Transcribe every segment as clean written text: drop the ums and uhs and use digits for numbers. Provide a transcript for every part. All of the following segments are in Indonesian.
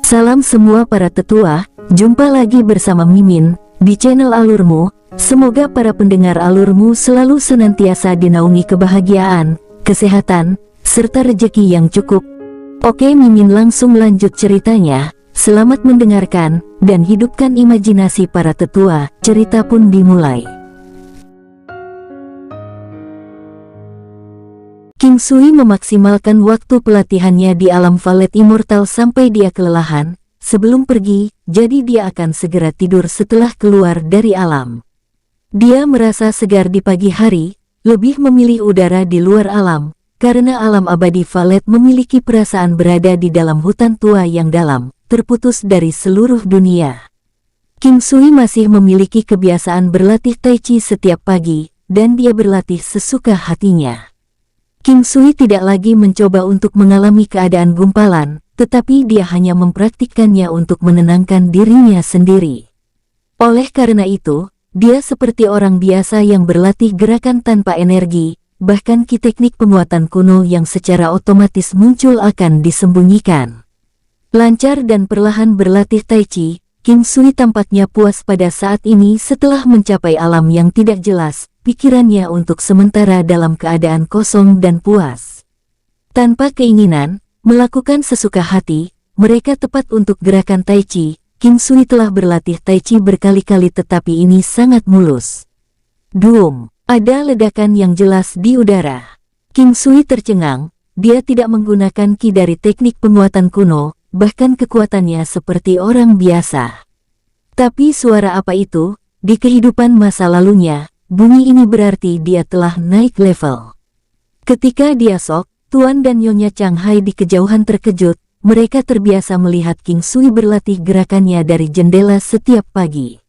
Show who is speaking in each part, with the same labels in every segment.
Speaker 1: Salam semua para tetua, jumpa lagi bersama Mimin di channel Alurmu. Semoga para pendengar Alurmu selalu senantiasa dinaungi kebahagiaan, kesehatan, serta rezeki yang cukup. Oke, Mimin langsung lanjut ceritanya. Selamat mendengarkan dan hidupkan imajinasi para tetua. Cerita pun dimulai. King Sui memaksimalkan waktu pelatihannya di alam Valet Immortal sampai dia kelelahan. Sebelum pergi, jadi dia akan segera tidur setelah keluar dari alam. Dia merasa segar di pagi hari, lebih memilih udara di luar alam, karena alam abadi Valet memiliki perasaan berada di dalam hutan tua yang dalam, terputus dari seluruh dunia. King Sui masih memiliki kebiasaan berlatih Tai Chi setiap pagi, dan dia berlatih sesuka hatinya. King Sui tidak lagi mencoba untuk mengalami keadaan gumpalan, tetapi dia hanya mempraktikkannya untuk menenangkan dirinya sendiri. Oleh karena itu, dia seperti orang biasa yang berlatih gerakan tanpa energi, bahkan teknik penguatan kuno yang secara otomatis muncul akan disembunyikan. Lancar dan perlahan berlatih Tai Chi, King Sui tampaknya puas pada saat ini setelah mencapai alam yang tidak jelas. Pikirannya untuk sementara dalam keadaan kosong dan puas. Tanpa keinginan, melakukan sesuka hati, mereka tepat untuk gerakan Tai Chi. King Sui telah berlatih Tai Chi berkali-kali tetapi ini sangat mulus. Duum, ada ledakan yang jelas di udara. King Sui tercengang, dia tidak menggunakan ki dari teknik penguatan kuno, bahkan kekuatannya seperti orang biasa. Tapi suara apa itu? Di kehidupan masa lalunya, bunyi ini berarti dia telah naik level. Ketika dia sok, Tuan dan Nyonya Chang Hai di kejauhan terkejut, mereka terbiasa melihat King Sui berlatih gerakannya dari jendela setiap pagi.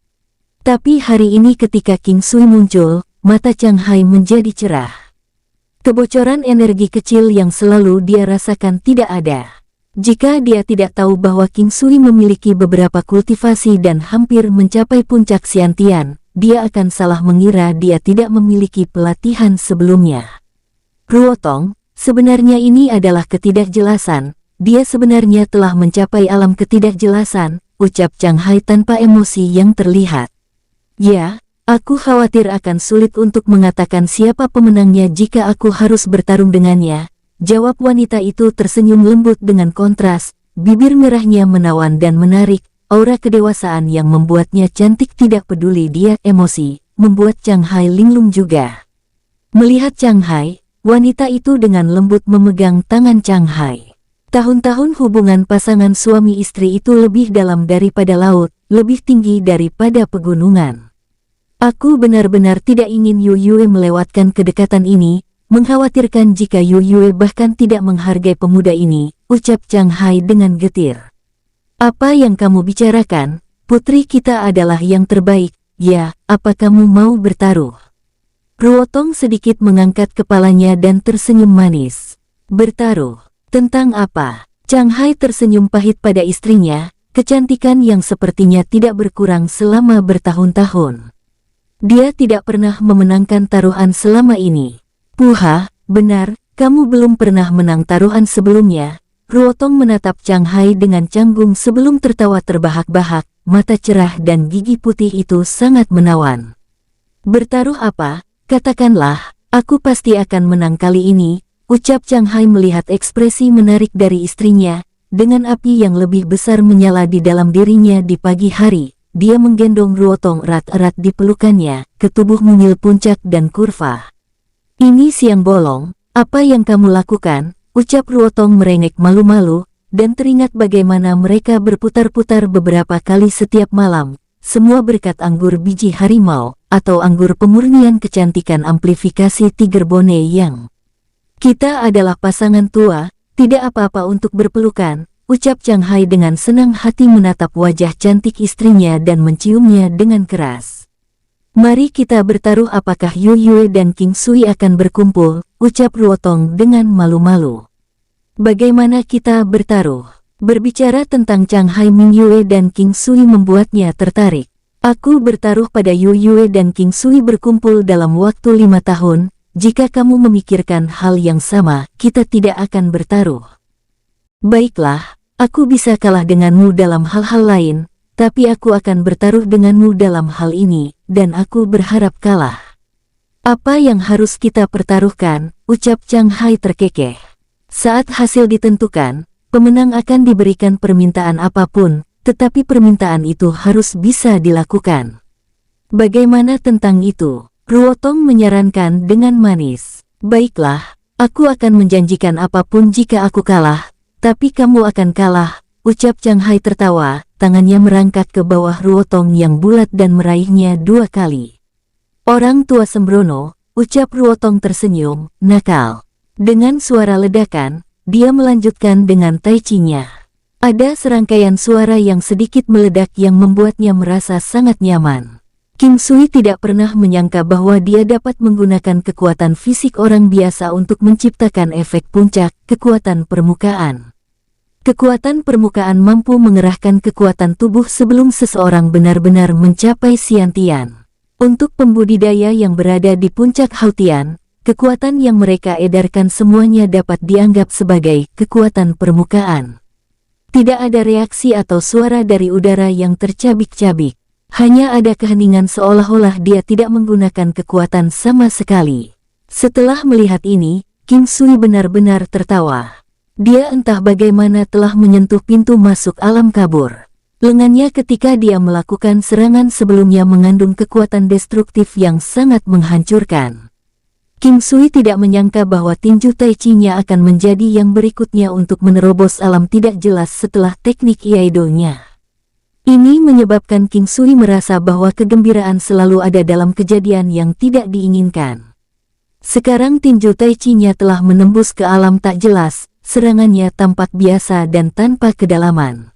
Speaker 1: Tapi hari ini ketika King Sui muncul, mata Chang Hai menjadi cerah. Kebocoran energi kecil yang selalu dia rasakan tidak ada. Jika dia tidak tahu bahwa King Sui memiliki beberapa kultivasi dan hampir mencapai puncak Xiantian, dia akan salah mengira dia tidak memiliki pelatihan sebelumnya. Ruotong, sebenarnya ini adalah ketidakjelasan, dia sebenarnya telah mencapai alam ketidakjelasan, ucap Chang Hai tanpa emosi yang terlihat. Ya, aku khawatir akan sulit untuk mengatakan siapa pemenangnya jika aku harus bertarung dengannya, jawab wanita itu tersenyum lembut dengan kontras, bibir merahnya menawan dan menarik. Aura kedewasaan yang membuatnya cantik tidak peduli dia emosi, membuat Chang Hai linglung juga. Melihat Chang Hai, wanita itu dengan lembut memegang tangan Chang Hai. Tahun-tahun hubungan pasangan suami istri itu lebih dalam daripada laut, lebih tinggi daripada pegunungan. Aku benar-benar tidak ingin Yu Yue melewatkan kedekatan ini, mengkhawatirkan jika Yu Yue bahkan tidak menghargai pemuda ini, ucap Chang Hai dengan getir. Apa yang kamu bicarakan? Putri kita adalah yang terbaik, ya, apa kamu mau bertaruh? Ruotong sedikit mengangkat kepalanya dan tersenyum manis. Bertaruh? Tentang apa? Chang Hai tersenyum pahit pada istrinya, kecantikan yang sepertinya tidak berkurang selama bertahun-tahun. Dia tidak pernah memenangkan taruhan selama ini. Puha, benar, kamu belum pernah menang taruhan sebelumnya. Ruotong menatap Chang Hai dengan canggung sebelum tertawa terbahak-bahak, mata cerah dan gigi putih itu sangat menawan. Bertaruh apa? Katakanlah, aku pasti akan menang kali ini, ucap Chang Hai melihat ekspresi menarik dari istrinya, dengan api yang lebih besar menyala di dalam dirinya di pagi hari. Dia menggendong Ruotong erat-erat di pelukannya, ke tubuh mungil puncak dan kurva. Ini siang bolong, apa yang kamu lakukan? Ucap Ruotong merengek malu-malu, dan teringat bagaimana mereka berputar-putar beberapa kali setiap malam, semua berkat anggur biji harimau, atau anggur pemurnian kecantikan amplifikasi Tiger Bone yang. Kita adalah pasangan tua, tidak apa-apa untuk berpelukan, ucap Chang Hai dengan senang hati menatap wajah cantik istrinya dan menciumnya dengan keras. Mari kita bertaruh apakah Yu Yue dan King Sui akan berkumpul, ucap Ruotong dengan malu-malu. Bagaimana kita bertaruh? Berbicara tentang Chang Hai, Ming Yue dan King Sui membuatnya tertarik. Aku bertaruh pada Yu Yue dan King Sui berkumpul dalam waktu 5 tahun, jika kamu memikirkan hal yang sama, kita tidak akan bertaruh. Baiklah, Aku bisa kalah denganmu dalam hal-hal lain, tapi aku akan bertaruh denganmu dalam hal ini, dan aku berharap kalah. Apa yang harus kita pertaruhkan, ucap Chang Hai terkekeh. Saat hasil ditentukan, pemenang akan diberikan permintaan apapun, tetapi permintaan itu harus bisa dilakukan. Bagaimana tentang itu? Ruotong menyarankan dengan manis. Baiklah, aku akan menjanjikan apapun jika aku kalah. Tapi kamu akan kalah, ucap Chang Hai tertawa, tangannya merangkak ke bawah Ruotong yang bulat dan meraihnya 2 kali. Orang tua sembrono, ucap Ruotong tersenyum, nakal. Dengan suara ledakan, dia melanjutkan dengan tai chi-nya. Ada serangkaian suara yang sedikit meledak yang membuatnya merasa sangat nyaman. King Sui tidak pernah menyangka bahwa dia dapat menggunakan kekuatan fisik orang biasa untuk menciptakan efek puncak, kekuatan permukaan. Kekuatan permukaan mampu mengerahkan kekuatan tubuh sebelum seseorang benar-benar mencapai Xiantian. Untuk pembudidaya yang berada di puncak Hautian, kekuatan yang mereka edarkan semuanya dapat dianggap sebagai kekuatan permukaan. Tidak ada reaksi atau suara dari udara yang tercabik-cabik. Hanya ada keheningan seolah-olah dia tidak menggunakan kekuatan sama sekali. Setelah melihat ini, King Sui benar-benar tertawa. Dia entah bagaimana telah menyentuh pintu masuk alam kabur. Lengannya ketika dia melakukan serangan sebelumnya mengandung kekuatan destruktif yang sangat menghancurkan. King Sui tidak menyangka bahwa tinju tai chi-nya akan menjadi yang berikutnya untuk menerobos alam tidak jelas setelah teknik Iaido-nya. Ini menyebabkan King Sui merasa bahwa kegembiraan selalu ada dalam kejadian yang tidak diinginkan. Sekarang tinju tai chi-nya telah menembus ke alam tak jelas, serangannya tampak biasa dan tanpa kedalaman.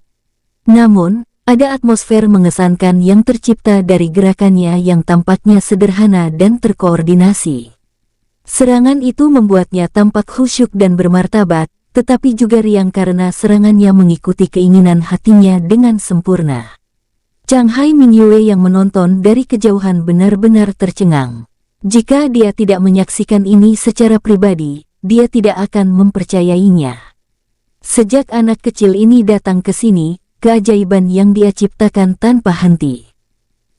Speaker 1: Namun, ada atmosfer mengesankan yang tercipta dari gerakannya yang tampaknya sederhana dan terkoordinasi. Serangan itu membuatnya tampak khusyuk dan bermartabat, tetapi juga riang karena serangannya mengikuti keinginan hatinya dengan sempurna. Chang Hai Mingyue yang menonton dari kejauhan benar-benar tercengang. Jika dia tidak menyaksikan ini secara pribadi, dia tidak akan mempercayainya. Sejak anak kecil ini datang ke sini, keajaiban yang dia ciptakan tanpa henti.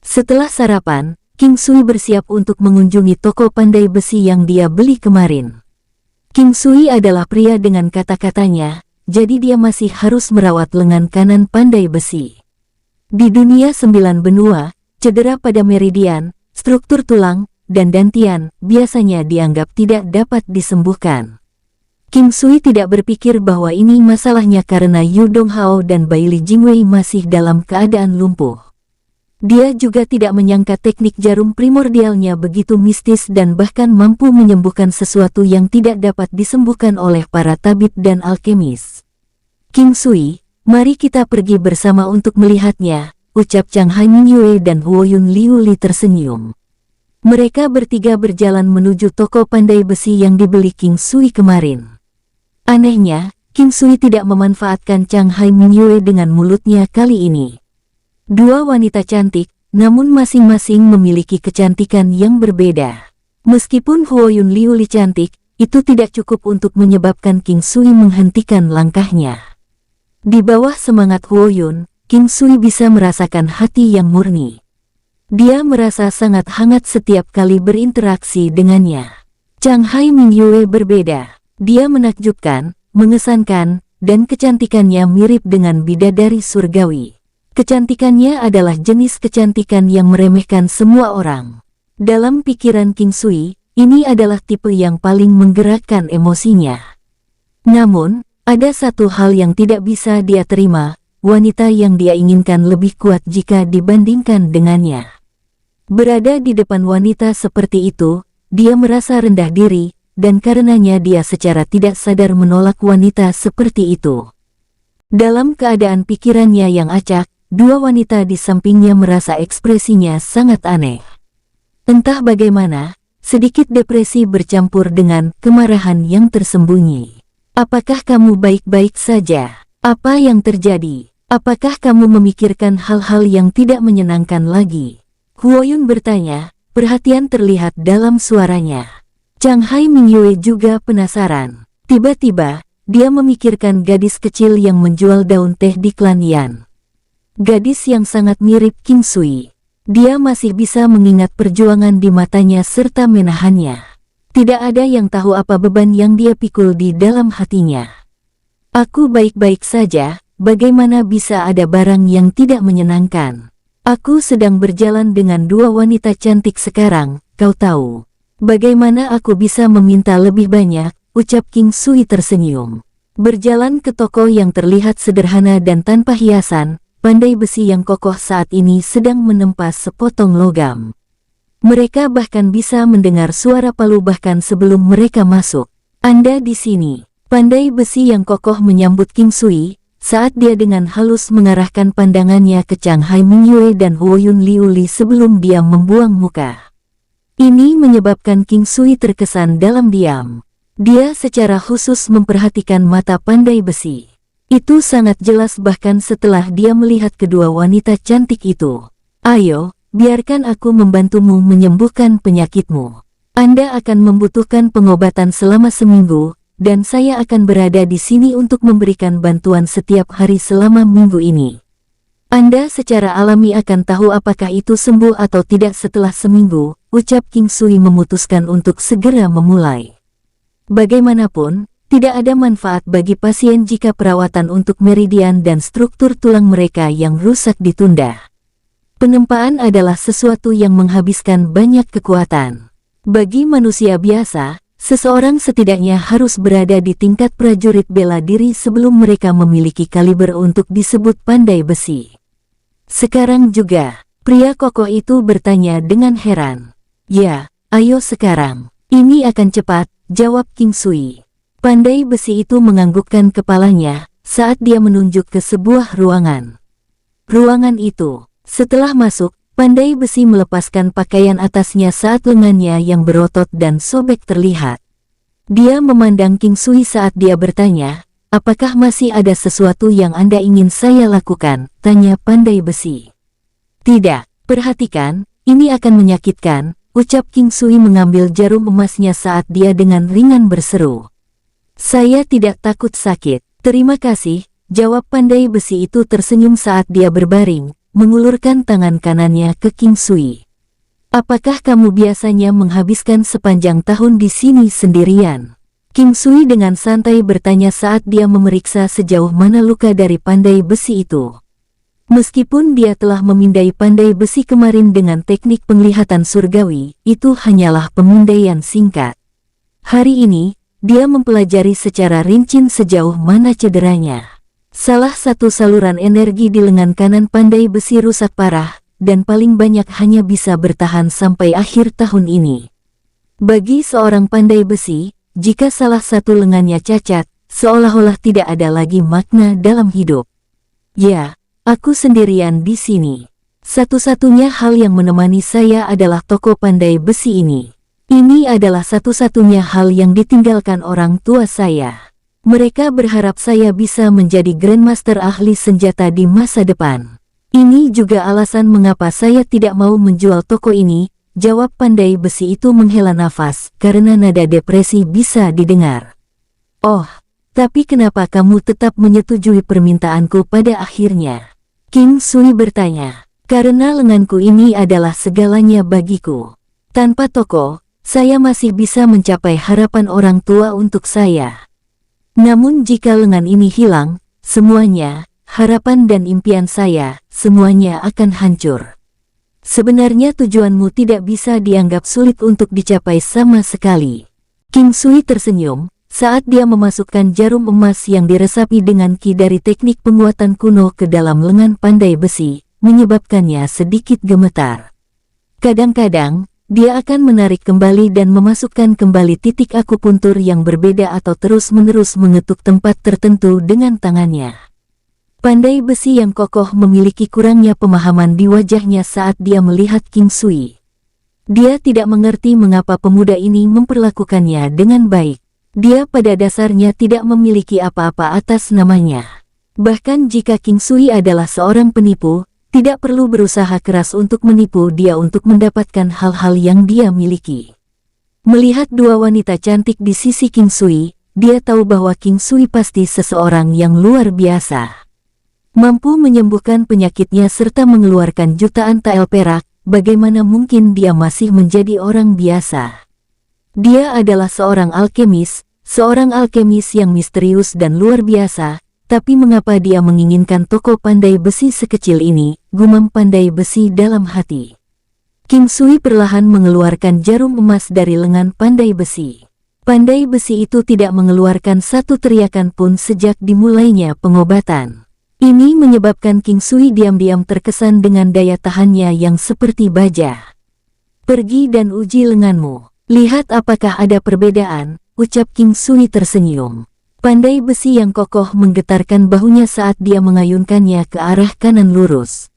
Speaker 1: Setelah sarapan, King Sui bersiap untuk mengunjungi toko pandai besi yang dia beli kemarin. King Sui adalah pria dengan kata-katanya, jadi dia masih harus merawat lengan kanan pandai besi. Di dunia 9 benua, cedera pada meridian, struktur tulang, dan dantian biasanya dianggap tidak dapat disembuhkan. King Sui tidak berpikir bahwa ini masalahnya karena Yu Donghao dan Bai Li Jingwei masih dalam keadaan lumpuh. Dia juga tidak menyangka teknik jarum primordialnya begitu mistis dan bahkan mampu menyembuhkan sesuatu yang tidak dapat disembuhkan oleh para tabib dan alkemis. King Sui, mari kita pergi bersama untuk melihatnya, ucap Chang Hai Mingyue dan Huoyun Liu Li tersenyum. Mereka bertiga berjalan menuju toko pandai besi yang dibeli King Sui kemarin. Anehnya, King Sui tidak memanfaatkan Chang Hai Mingyue dengan mulutnya kali ini. Dua wanita cantik, namun masing-masing memiliki kecantikan yang berbeda. Meskipun Huoyun Liu Li cantik, itu tidak cukup untuk menyebabkan King Sui menghentikan langkahnya. Di bawah semangat Huoyun, King Sui bisa merasakan hati yang murni. Dia merasa sangat hangat setiap kali berinteraksi dengannya. Chang Hai Mingyue berbeda. Dia menakjubkan, mengesankan, dan kecantikannya mirip dengan bidadari surgawi. Kecantikannya adalah jenis kecantikan yang meremehkan semua orang. Dalam pikiran King Sui, ini adalah tipe yang paling menggerakkan emosinya. Namun, ada satu hal yang tidak bisa dia terima, wanita yang dia inginkan lebih kuat jika dibandingkan dengannya. Berada di depan wanita seperti itu, dia merasa rendah diri, dan karenanya dia secara tidak sadar menolak wanita seperti itu. Dalam keadaan pikirannya yang acak, dua wanita di sampingnya merasa ekspresinya sangat aneh. Entah bagaimana, sedikit depresi bercampur dengan kemarahan yang tersembunyi. Apakah kamu baik-baik saja? Apa yang terjadi? Apakah kamu memikirkan hal-hal yang tidak menyenangkan lagi? Huoyun bertanya, perhatian terlihat dalam suaranya. Chang Hai Mingyue juga penasaran. Tiba-tiba, dia memikirkan gadis kecil yang menjual daun teh di klan Yan. Gadis yang sangat mirip King Sui. Dia masih bisa mengingat perjuangan di matanya serta menahannya. Tidak ada yang tahu apa beban yang dia pikul di dalam hatinya. Aku baik-baik saja, bagaimana bisa ada barang yang tidak menyenangkan? Aku sedang berjalan dengan dua wanita cantik sekarang, kau tahu. Bagaimana aku bisa meminta lebih banyak, ucap King Sui tersenyum. Berjalan ke toko yang terlihat sederhana dan tanpa hiasan, pandai besi yang kokoh saat ini sedang menempa sepotong logam. Mereka bahkan bisa mendengar suara palu bahkan sebelum mereka masuk. Anda di sini. Pandai besi yang kokoh menyambut King Sui, saat dia dengan halus mengarahkan pandangannya ke Chang Hai Mingyue dan Huoyun Liuli sebelum dia membuang muka. Ini menyebabkan King Sui terkesan dalam diam. Dia secara khusus memperhatikan mata pandai besi. Itu sangat jelas bahkan setelah dia melihat kedua wanita cantik itu. Ayo, biarkan aku membantumu menyembuhkan penyakitmu. Anda akan membutuhkan pengobatan selama seminggu, dan saya akan berada di sini untuk memberikan bantuan setiap hari selama minggu ini. Anda secara alami akan tahu apakah itu sembuh atau tidak setelah seminggu, ucap King Sui memutuskan untuk segera memulai. Bagaimanapun, tidak ada manfaat bagi pasien jika perawatan untuk meridian dan struktur tulang mereka yang rusak ditunda. Penempaan adalah sesuatu yang menghabiskan banyak kekuatan. Bagi manusia biasa, seseorang setidaknya harus berada di tingkat prajurit bela diri sebelum mereka memiliki kaliber untuk disebut pandai besi. Sekarang juga, pria kokoh itu bertanya dengan heran. Ya, ayo sekarang. Ini akan cepat, jawab King Sui. Pandai besi itu menganggukkan kepalanya saat dia menunjuk ke sebuah ruangan. Ruangan itu, setelah masuk, pandai besi melepaskan pakaian atasnya saat lengannya yang berotot dan sobek terlihat. Dia memandang King Sui saat dia bertanya, apakah masih ada sesuatu yang Anda ingin saya lakukan? Tanya pandai besi. Tidak, perhatikan, ini akan menyakitkan, ucap King Sui mengambil jarum emasnya saat dia dengan ringan berseru. Saya tidak takut sakit. Terima kasih, jawab pandai besi itu tersenyum saat dia berbaring, mengulurkan tangan kanannya ke King Sui. Apakah kamu biasanya menghabiskan sepanjang tahun di sini sendirian? King Sui dengan santai bertanya saat dia memeriksa sejauh mana luka dari pandai besi itu. Meskipun dia telah memindai pandai besi kemarin dengan teknik penglihatan surgawi, itu hanyalah pemindaian singkat. Hari ini, dia mempelajari secara rinci sejauh mana cederanya. Salah satu saluran energi di lengan kanan pandai besi rusak parah, dan paling banyak hanya bisa bertahan sampai akhir tahun ini. Bagi seorang pandai besi, jika salah satu lengannya cacat, seolah-olah tidak ada lagi makna dalam hidup. Ya, aku sendirian di sini. Satu-satunya hal yang menemani saya adalah toko pandai besi ini. Ini adalah satu-satunya hal yang ditinggalkan orang tua saya. Mereka berharap saya bisa menjadi Grandmaster ahli senjata di masa depan. Ini juga alasan mengapa saya tidak mau menjual toko ini, jawab pandai besi itu menghela nafas, karena nada depresi bisa didengar. Oh, tapi kenapa kamu tetap menyetujui permintaanku pada akhirnya? King Sui bertanya. Karena lenganku ini adalah segalanya bagiku. Tanpa toko, saya masih bisa mencapai harapan orang tua untuk saya. Namun jika lengan ini hilang, semuanya, harapan dan impian saya, semuanya akan hancur. Sebenarnya tujuanmu tidak bisa dianggap sulit untuk dicapai sama sekali. King Sui tersenyum, saat dia memasukkan jarum emas yang diresapi dengan ki dari teknik penguatan kuno ke dalam lengan pandai besi, menyebabkannya sedikit gemetar. Kadang-kadang, dia akan menarik kembali dan memasukkan kembali titik akupuntur yang berbeda atau terus-menerus mengetuk tempat tertentu dengan tangannya. Pandai besi yang kokoh memiliki kurangnya pemahaman di wajahnya saat dia melihat King Sui. Dia tidak mengerti mengapa pemuda ini memperlakukannya dengan baik. Dia pada dasarnya tidak memiliki apa-apa atas namanya. Bahkan jika King Sui adalah seorang penipu, tidak perlu berusaha keras untuk menipu dia untuk mendapatkan hal-hal yang dia miliki. Melihat dua wanita cantik di sisi King Sui, dia tahu bahwa King Sui pasti seseorang yang luar biasa. Mampu menyembuhkan penyakitnya serta mengeluarkan jutaan tael perak, bagaimana mungkin dia masih menjadi orang biasa? Dia adalah seorang alkemis yang misterius dan luar biasa, tapi mengapa dia menginginkan toko pandai besi sekecil ini, gumam Pandai Besi dalam hati. King Sui perlahan mengeluarkan jarum emas dari lengan Pandai Besi. Pandai Besi itu tidak mengeluarkan satu teriakan pun sejak dimulainya pengobatan. Ini menyebabkan King Sui diam-diam terkesan dengan daya tahannya yang seperti baja. Pergi dan uji lenganmu. Lihat apakah ada perbedaan, ucap King Sui tersenyum. Pandai Besi yang kokoh menggetarkan bahunya saat dia mengayunkannya ke arah kanan lurus.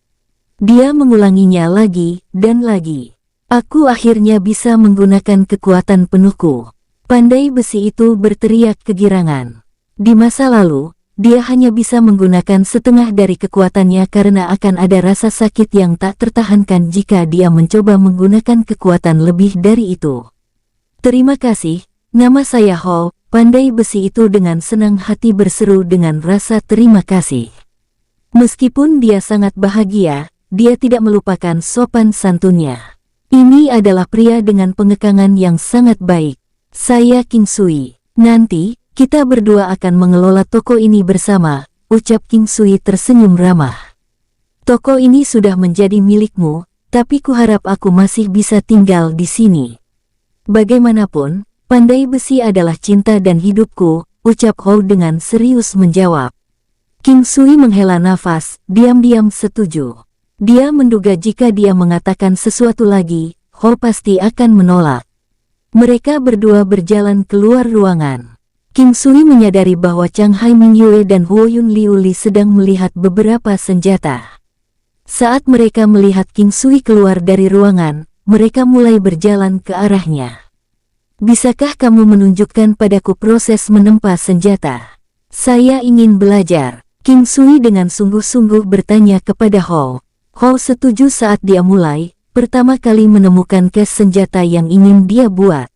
Speaker 1: Dia mengulanginya lagi dan lagi. Aku akhirnya bisa menggunakan kekuatan penuhku. Pandai Besi itu berteriak kegirangan. Di masa lalu, dia hanya bisa menggunakan setengah dari kekuatannya karena akan ada rasa sakit yang tak tertahankan jika dia mencoba menggunakan kekuatan lebih dari itu. Terima kasih, nama saya Hall. Pandai Besi itu dengan senang hati berseru dengan rasa terima kasih. Meskipun dia sangat bahagia, dia tidak melupakan sopan santunnya. Ini adalah pria dengan pengekangan yang sangat baik. Saya King Sui. Nanti, kita berdua akan mengelola toko ini bersama, ucap King Sui tersenyum ramah. Toko ini sudah menjadi milikmu, tapi kuharap aku masih bisa tinggal di sini. Bagaimanapun, Pandai Besi adalah cinta dan hidupku, ucap Hou dengan serius menjawab. King Sui menghela nafas, diam-diam setuju. Dia menduga jika dia mengatakan sesuatu lagi, Hou pasti akan menolak. Mereka berdua berjalan keluar ruangan. King Sui menyadari bahwa Chang Hai Mingyue dan Huo Yun Liu Li sedang melihat beberapa senjata. Saat mereka melihat King Sui keluar dari ruangan, mereka mulai berjalan ke arahnya. Bisakah kamu menunjukkan padaku proses menempa senjata? Saya ingin belajar. King Sui dengan sungguh-sungguh bertanya kepada Hou. Hou setuju saat dia mulai, pertama kali menemukan case senjata yang ingin dia buat.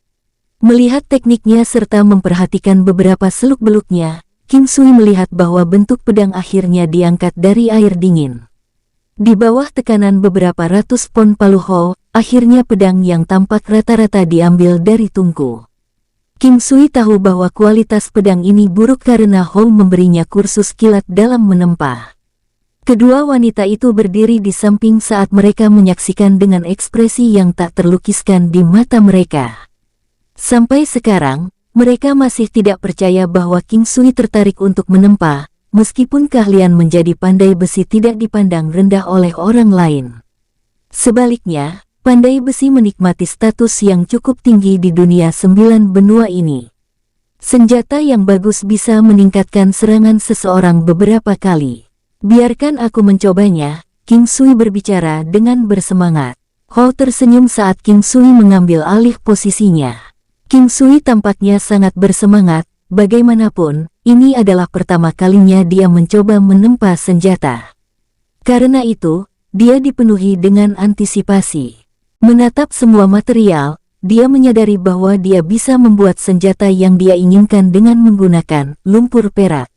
Speaker 1: Melihat tekniknya serta memperhatikan beberapa seluk-beluknya, King Sui melihat bahwa bentuk pedang akhirnya diangkat dari air dingin. Di bawah tekanan beberapa ratus pon palu Hou, akhirnya pedang yang tampak rata-rata diambil dari tungku. King Sui tahu bahwa kualitas pedang ini buruk karena Hou memberinya kursus kilat dalam menempa. Kedua wanita itu berdiri di samping saat mereka menyaksikan dengan ekspresi yang tak terlukiskan di mata mereka. Sampai sekarang, mereka masih tidak percaya bahwa King Sui tertarik untuk menempa, meskipun keahlian menjadi pandai besi tidak dipandang rendah oleh orang lain. Sebaliknya, Pandai Besi menikmati status yang cukup tinggi di dunia 9 benua ini. Senjata yang bagus bisa meningkatkan serangan seseorang beberapa kali. Biarkan aku mencobanya, King Sui berbicara dengan bersemangat. Hou tersenyum saat King Sui mengambil alih posisinya. King Sui tampaknya sangat bersemangat, bagaimanapun, ini adalah pertama kalinya dia mencoba menempa senjata. Karena itu, dia dipenuhi dengan antisipasi. Menatap semua material, dia menyadari bahwa dia bisa membuat senjata yang dia inginkan dengan menggunakan lumpur perak.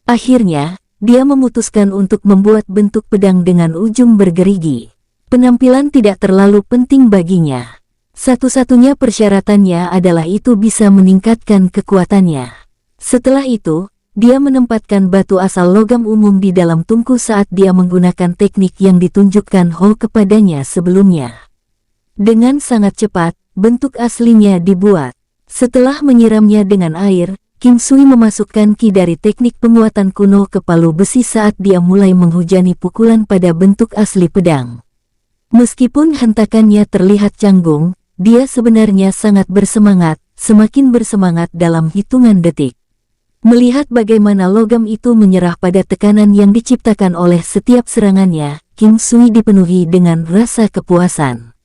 Speaker 1: Akhirnya, dia memutuskan untuk membuat bentuk pedang dengan ujung bergerigi. Penampilan tidak terlalu penting baginya. Satu-satunya persyaratannya adalah itu bisa meningkatkan kekuatannya. Setelah itu, dia menempatkan batu asal logam umum di dalam tungku saat dia menggunakan teknik yang ditunjukkan Hou kepadanya sebelumnya. Dengan sangat cepat, bentuk aslinya dibuat. Setelah menyiramnya dengan air, King Sui memasukkan ki dari teknik penguatan kuno ke palu besi saat dia mulai menghujani pukulan pada bentuk asli pedang. Meskipun hentakannya terlihat canggung, dia sebenarnya sangat bersemangat, semakin bersemangat dalam hitungan detik. Melihat bagaimana logam itu menyerah pada tekanan yang diciptakan oleh setiap serangannya, King Sui dipenuhi dengan rasa kepuasan.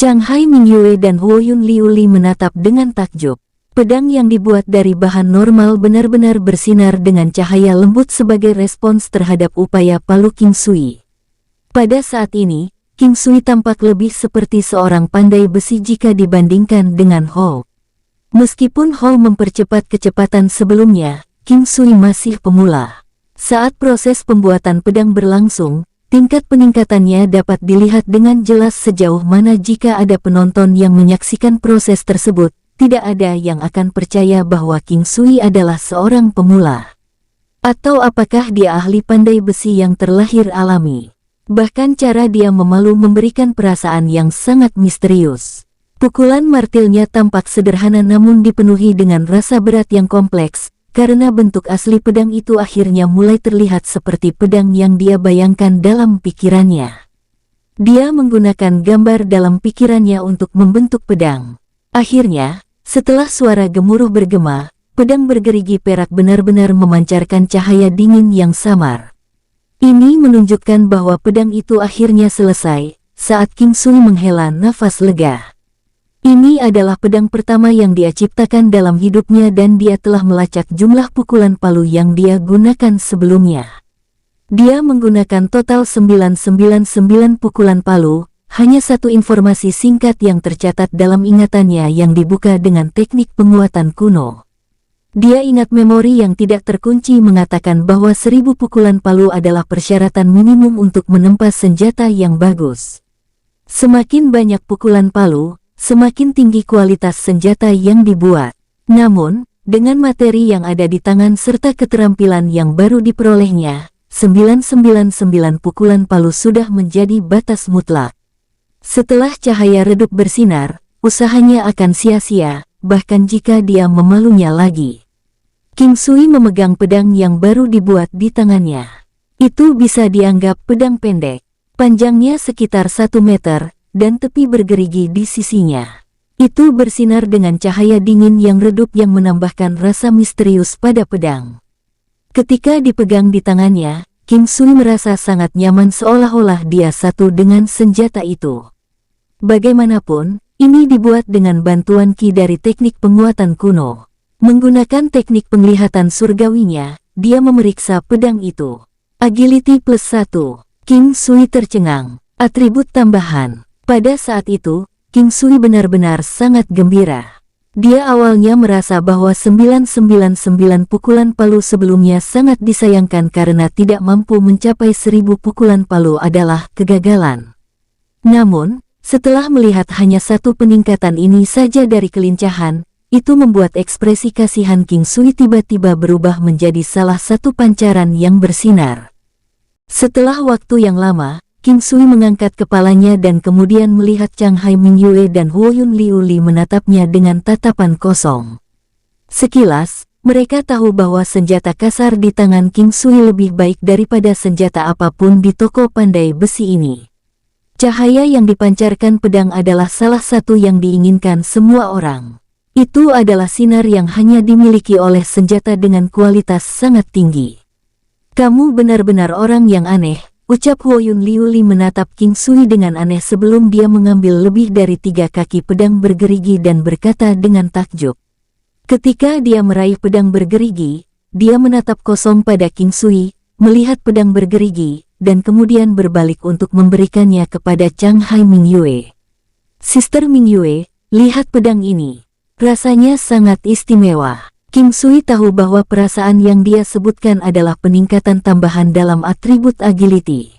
Speaker 1: Chang Hai Mingyue dan Huo Yun Liu Li menatap dengan takjub. Pedang yang dibuat dari bahan normal benar-benar bersinar dengan cahaya lembut sebagai respons terhadap upaya palu King Sui. Pada saat ini, King Sui tampak lebih seperti seorang pandai besi jika dibandingkan dengan Hou. Meskipun Hall mempercepat kecepatan sebelumnya, King Sui masih pemula. Saat proses pembuatan pedang berlangsung, tingkat peningkatannya dapat dilihat dengan jelas sejauh mana jika ada penonton yang menyaksikan proses tersebut, tidak ada yang akan percaya bahwa King Sui adalah seorang pemula. Atau apakah dia ahli pandai besi yang terlahir alami. Bahkan cara dia memalu memberikan perasaan yang sangat misterius. Pukulan martilnya tampak sederhana namun dipenuhi dengan rasa berat yang kompleks, karena bentuk asli pedang itu akhirnya mulai terlihat seperti pedang yang dia bayangkan dalam pikirannya. Dia menggunakan gambar dalam pikirannya untuk membentuk pedang. Akhirnya, setelah suara gemuruh bergema, pedang bergerigi perak benar-benar memancarkan cahaya dingin yang samar. Ini menunjukkan bahwa pedang itu akhirnya selesai, saat King Sui menghela nafas lega. Ini adalah pedang pertama yang dia ciptakan dalam hidupnya dan dia telah melacak jumlah pukulan palu yang dia gunakan sebelumnya. Dia menggunakan total 999 pukulan palu, hanya satu informasi singkat yang tercatat dalam ingatannya yang dibuka dengan teknik penguatan kuno. Dia ingat memori yang tidak terkunci mengatakan bahwa 1000 pukulan palu adalah persyaratan minimum untuk menempa senjata yang bagus. Semakin banyak pukulan palu, semakin tinggi kualitas senjata yang dibuat. Namun, dengan materi yang ada di tangan serta keterampilan yang baru diperolehnya, 999 pukulan palu sudah menjadi batas mutlak. Setelah cahaya redup bersinar, usahanya akan sia-sia, bahkan jika dia memalunya lagi. King Sui memegang pedang yang baru dibuat di tangannya. Itu bisa dianggap pedang pendek. Panjangnya sekitar 1 meter, dan tepi bergerigi di sisinya. Itu bersinar dengan cahaya dingin yang redup yang menambahkan rasa misterius pada pedang. Ketika dipegang di tangannya, King Sui merasa sangat nyaman seolah-olah dia satu dengan senjata itu. Bagaimanapun, ini dibuat dengan bantuan ki dari teknik penguatan kuno. Menggunakan teknik penglihatan surgawinya, dia memeriksa pedang itu. Agility +1, King Sui tercengang. Atribut tambahan. Pada saat itu, King Sui benar-benar sangat gembira. Dia awalnya merasa bahwa 999 pukulan palu sebelumnya sangat disayangkan karena tidak mampu mencapai 1000 pukulan palu adalah kegagalan. Namun, setelah melihat hanya satu peningkatan ini saja dari kelincahan, itu membuat ekspresi kasihan King Sui tiba-tiba berubah menjadi salah satu pancaran yang bersinar. Setelah waktu yang lama, King Sui mengangkat kepalanya dan kemudian melihat Chang Hai Mingyue dan Huoyun Liuli menatapnya dengan tatapan kosong. Sekilas, mereka tahu bahwa senjata kasar di tangan King Sui lebih baik daripada senjata apapun di toko pandai besi ini. Cahaya yang dipancarkan pedang adalah salah satu yang diinginkan semua orang. Itu adalah sinar yang hanya dimiliki oleh senjata dengan kualitas sangat tinggi. Kamu benar-benar orang yang aneh. Ucap Huoyun Liuli menatap King Sui dengan aneh sebelum dia mengambil lebih dari 3 kaki pedang bergerigi dan berkata dengan takjub. Ketika dia meraih pedang bergerigi, dia menatap kosong pada King Sui, melihat pedang bergerigi, dan kemudian berbalik untuk memberikannya kepada Chang Hai Mingyue. Sister Mingyue, lihat pedang ini. Rasanya sangat istimewa. King Sui tahu bahwa perasaan yang dia sebutkan adalah peningkatan tambahan dalam atribut agility.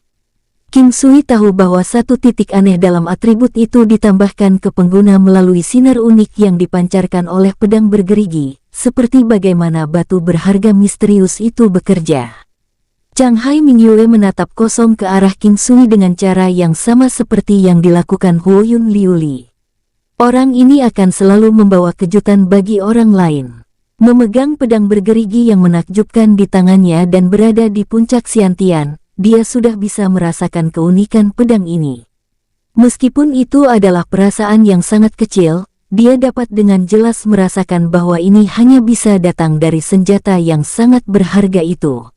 Speaker 1: King Sui tahu bahwa satu titik aneh dalam atribut itu ditambahkan ke pengguna melalui sinar unik yang dipancarkan oleh pedang bergerigi, seperti bagaimana batu berharga misterius itu bekerja. Chang Hai Mingyue menatap kosong ke arah King Sui dengan cara yang sama seperti yang dilakukan Huoyun Liuli. Orang ini akan selalu membawa kejutan bagi orang lain. Memegang pedang bergerigi yang menakjubkan di tangannya dan berada di puncak Xiantian, dia sudah bisa merasakan keunikan pedang ini. Meskipun itu adalah perasaan yang sangat kecil, dia dapat dengan jelas merasakan bahwa ini hanya bisa datang dari senjata yang sangat berharga itu.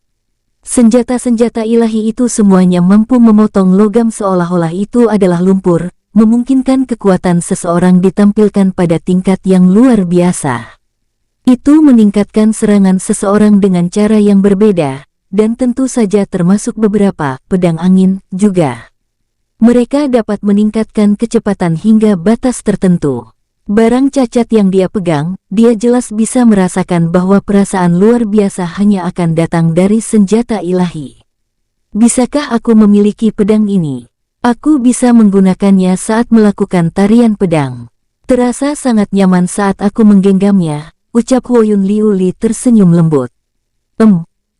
Speaker 1: Senjata-senjata ilahi itu semuanya mampu memotong logam seolah-olah itu adalah lumpur, memungkinkan kekuatan seseorang ditampilkan pada tingkat yang luar biasa. Itu meningkatkan serangan seseorang dengan cara yang berbeda, dan tentu saja termasuk beberapa pedang angin juga. Mereka dapat meningkatkan kecepatan hingga batas tertentu. Barang cacat yang dia pegang, dia jelas bisa merasakan bahwa perasaan luar biasa hanya akan datang dari senjata ilahi. Bisakah aku memiliki pedang ini? Aku bisa menggunakannya saat melakukan tarian pedang. Terasa sangat nyaman saat aku menggenggamnya, ucap Huoyun Liuli tersenyum lembut.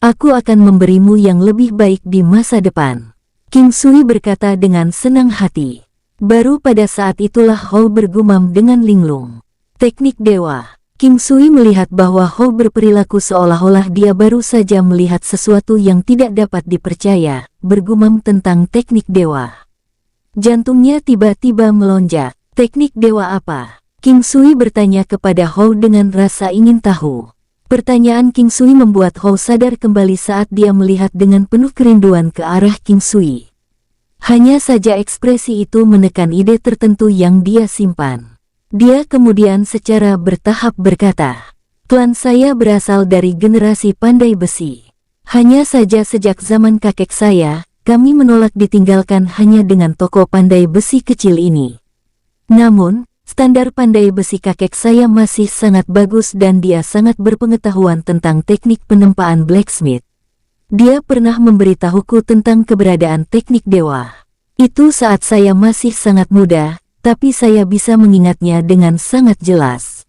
Speaker 1: Aku akan memberimu yang lebih baik di masa depan. King Sui berkata dengan senang hati. Baru pada saat itulah Hou bergumam dengan linglung. Teknik dewa. King Sui melihat bahwa Hou berperilaku seolah-olah dia baru saja melihat sesuatu yang tidak dapat dipercaya, bergumam tentang teknik dewa. Jantungnya tiba-tiba melonjak. Teknik dewa apa? King Sui bertanya kepada Hou dengan rasa ingin tahu. Pertanyaan King Sui membuat Hou sadar kembali saat dia melihat dengan penuh kerinduan ke arah King Sui. Hanya saja ekspresi itu menekan ide tertentu yang dia simpan. Dia kemudian secara bertahap berkata, "Klan saya berasal dari generasi pandai besi. Hanya saja sejak zaman kakek saya, kami menolak ditinggalkan hanya dengan toko pandai besi kecil ini. Namun, standar pandai besi kakek saya masih sangat bagus dan dia sangat berpengetahuan tentang teknik penempaan blacksmith. Dia pernah memberitahuku tentang keberadaan teknik dewa. Itu saat saya masih sangat muda, tapi saya bisa mengingatnya dengan sangat jelas."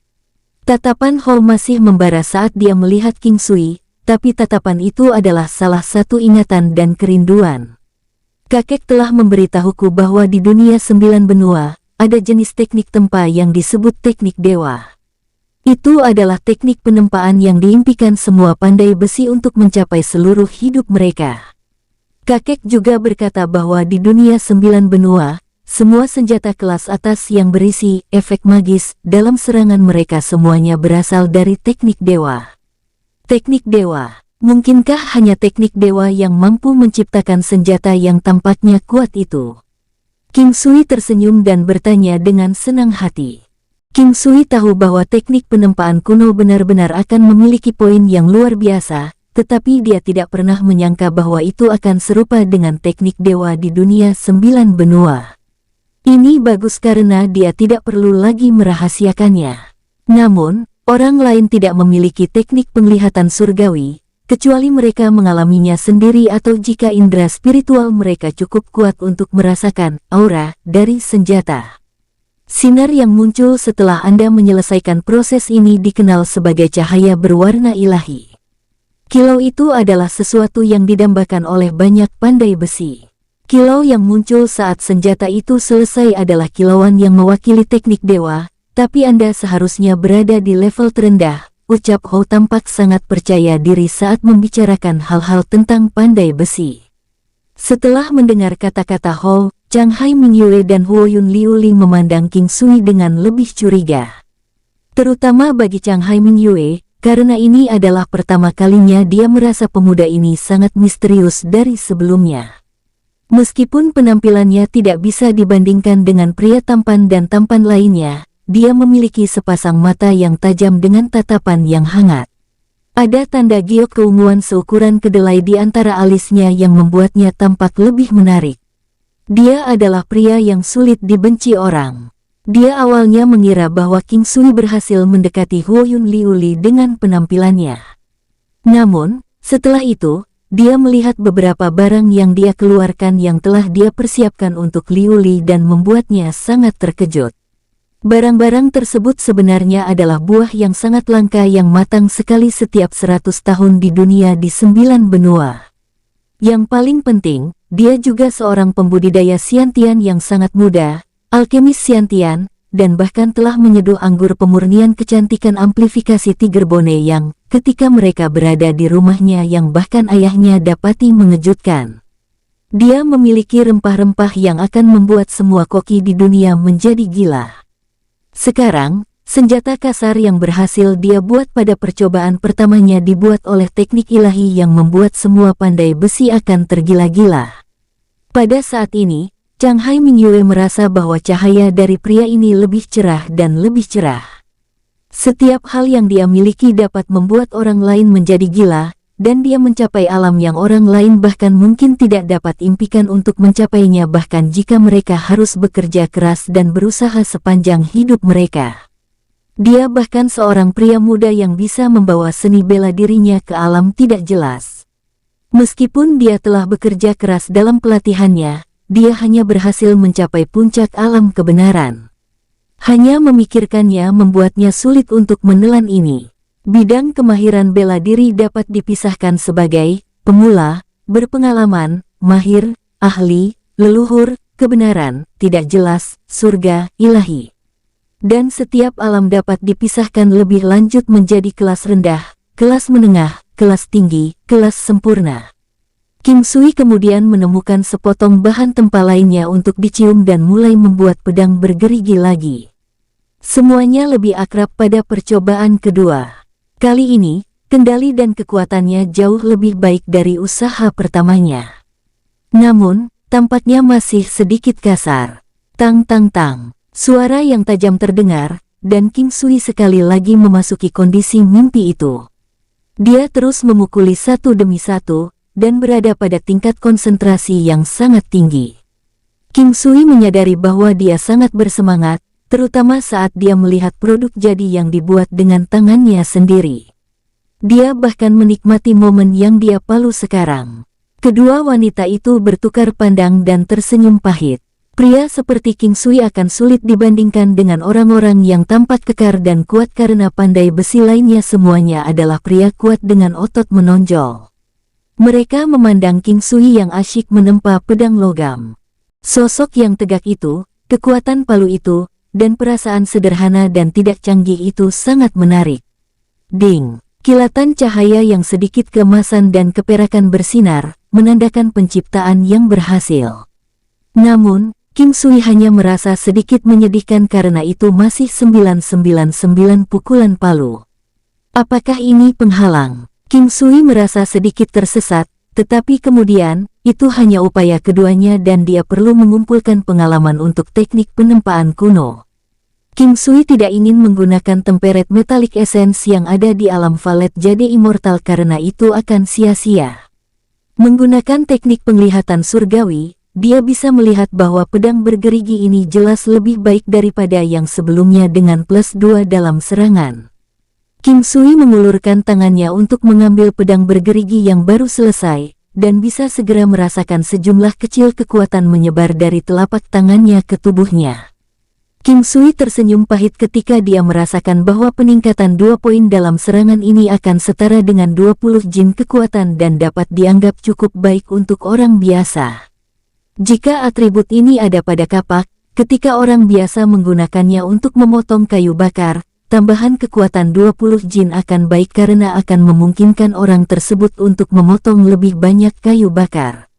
Speaker 1: Tatapan Hou masih membara saat dia melihat King Sui, tapi tatapan itu adalah salah satu ingatan dan kerinduan. Kakek telah memberitahuku bahwa di dunia 9 benua, ada jenis teknik tempa yang disebut teknik dewa. Itu adalah teknik penempaan yang diimpikan semua pandai besi untuk mencapai seluruh hidup mereka. Kakek juga berkata bahwa di dunia 9 benua, semua senjata kelas atas yang berisi efek magis dalam serangan mereka semuanya berasal dari teknik dewa. Teknik dewa. Mungkinkah hanya teknik dewa yang mampu menciptakan senjata yang tampaknya kuat itu? King Sui tersenyum dan bertanya dengan senang hati. King Sui tahu bahwa teknik penempaan kuno benar-benar akan memiliki poin yang luar biasa, tetapi dia tidak pernah menyangka bahwa itu akan serupa dengan teknik dewa di dunia 9 benua. Ini bagus karena dia tidak perlu lagi merahasiakannya. Namun, orang lain tidak memiliki teknik penglihatan surgawi, kecuali mereka mengalaminya sendiri atau jika indera spiritual mereka cukup kuat untuk merasakan aura dari senjata. Sinar yang muncul setelah Anda menyelesaikan proses ini dikenal sebagai cahaya berwarna ilahi. Kilau itu adalah sesuatu yang didambakan oleh banyak pandai besi. Kilau yang muncul saat senjata itu selesai adalah kilauan yang mewakili teknik dewa, tapi Anda seharusnya berada di level terendah, ucap Hou tampak sangat percaya diri saat membicarakan hal-hal tentang pandai besi. Setelah mendengar kata-kata Hou, Chang Hai Mingyue dan Huoyun Liuli memandang King Sui dengan lebih curiga. Terutama bagi Chang Hai Mingyue, karena ini adalah pertama kalinya dia merasa pemuda ini sangat misterius dari sebelumnya. Meskipun penampilannya tidak bisa dibandingkan dengan pria tampan dan tampan lainnya, dia memiliki sepasang mata yang tajam dengan tatapan yang hangat. Ada tanda giok keunguan seukuran kedelai di antara alisnya yang membuatnya tampak lebih menarik. Dia adalah pria yang sulit dibenci orang. Dia awalnya mengira bahwa King Sui berhasil mendekati Huoyun Liuli dengan penampilannya. Namun, setelah itu, dia melihat beberapa barang yang dia keluarkan yang telah dia persiapkan untuk Liuli dan membuatnya sangat terkejut. Barang-barang tersebut sebenarnya adalah buah yang sangat langka yang matang sekali setiap 100 tahun di dunia di 9 benua. Yang paling penting, dia juga seorang pembudidaya Xiantian yang sangat muda, alkemis Xiantian, dan bahkan telah menyeduh anggur pemurnian kecantikan amplifikasi Tiger Bone yang, ketika mereka berada di rumahnya yang bahkan ayahnya dapati mengejutkan. Dia memiliki rempah-rempah yang akan membuat semua koki di dunia menjadi gila. Sekarang, senjata kasar yang berhasil dia buat pada percobaan pertamanya dibuat oleh teknik ilahi yang membuat semua pandai besi akan tergila-gila. Pada saat ini, Chang Hai Mingyue merasa bahwa cahaya dari pria ini lebih cerah dan lebih cerah. Setiap hal yang dia miliki dapat membuat orang lain menjadi gila, dan dia mencapai alam yang orang lain bahkan mungkin tidak dapat impikan untuk mencapainya bahkan jika mereka harus bekerja keras dan berusaha sepanjang hidup mereka. Dia bahkan seorang pria muda yang bisa membawa seni bela dirinya ke alam tidak jelas. Meskipun dia telah bekerja keras dalam pelatihannya, dia hanya berhasil mencapai puncak alam kebenaran. Hanya memikirkannya membuatnya sulit untuk menelan ini. Bidang kemahiran bela diri dapat dipisahkan sebagai pemula, berpengalaman, mahir, ahli, leluhur, kebenaran, tidak jelas, surga, ilahi. Dan setiap alam dapat dipisahkan lebih lanjut menjadi kelas rendah, kelas menengah, kelas tinggi, kelas sempurna. King Sui kemudian menemukan sepotong bahan tempah lainnya untuk dicium dan mulai membuat pedang bergerigi lagi. Semuanya lebih akrab pada percobaan kedua. Kali ini, kendali dan kekuatannya jauh lebih baik dari usaha pertamanya. Namun, tampaknya masih sedikit kasar. Tang tang tang. Suara yang tajam terdengar, dan King Sui sekali lagi memasuki kondisi mimpi itu. Dia terus memukuli satu demi satu, dan berada pada tingkat konsentrasi yang sangat tinggi. King Sui menyadari bahwa dia sangat bersemangat, terutama saat dia melihat produk jadi yang dibuat dengan tangannya sendiri. Dia bahkan menikmati momen yang dia palu sekarang. Kedua wanita itu bertukar pandang dan tersenyum pahit. Pria seperti King Sui akan sulit dibandingkan dengan orang-orang yang tampak kekar dan kuat karena pandai besi lainnya, semuanya adalah pria kuat dengan otot menonjol. Mereka memandang King Sui yang asyik menempa pedang logam. Sosok yang tegak itu, kekuatan palu itu, dan perasaan sederhana dan tidak canggih itu sangat menarik. Ding! Kilatan cahaya yang sedikit keemasan dan keperakan bersinar, menandakan penciptaan yang berhasil. Namun, King Sui hanya merasa sedikit menyedihkan karena itu masih 999 pukulan palu. Apakah ini penghalang? King Sui merasa sedikit tersesat, tetapi kemudian, itu hanya upaya keduanya dan dia perlu mengumpulkan pengalaman untuk teknik penempaan kuno. King Sui tidak ingin menggunakan temperet metalik essence yang ada di alam Valet Jade Immortal karena itu akan sia-sia. Menggunakan teknik penglihatan surgawi, dia bisa melihat bahwa pedang bergerigi ini jelas lebih baik daripada yang sebelumnya dengan +2 dalam serangan. King Sui mengulurkan tangannya untuk mengambil pedang bergerigi yang baru selesai, dan bisa segera merasakan sejumlah kecil kekuatan menyebar dari telapak tangannya ke tubuhnya. King Sui tersenyum pahit ketika dia merasakan bahwa peningkatan 2 poin dalam serangan ini akan setara dengan 20 jin kekuatan dan dapat dianggap cukup baik untuk orang biasa. Jika atribut ini ada pada kapak, ketika orang biasa menggunakannya untuk memotong kayu bakar, tambahan kekuatan 20 jin akan baik karena akan memungkinkan orang tersebut untuk memotong lebih banyak kayu bakar.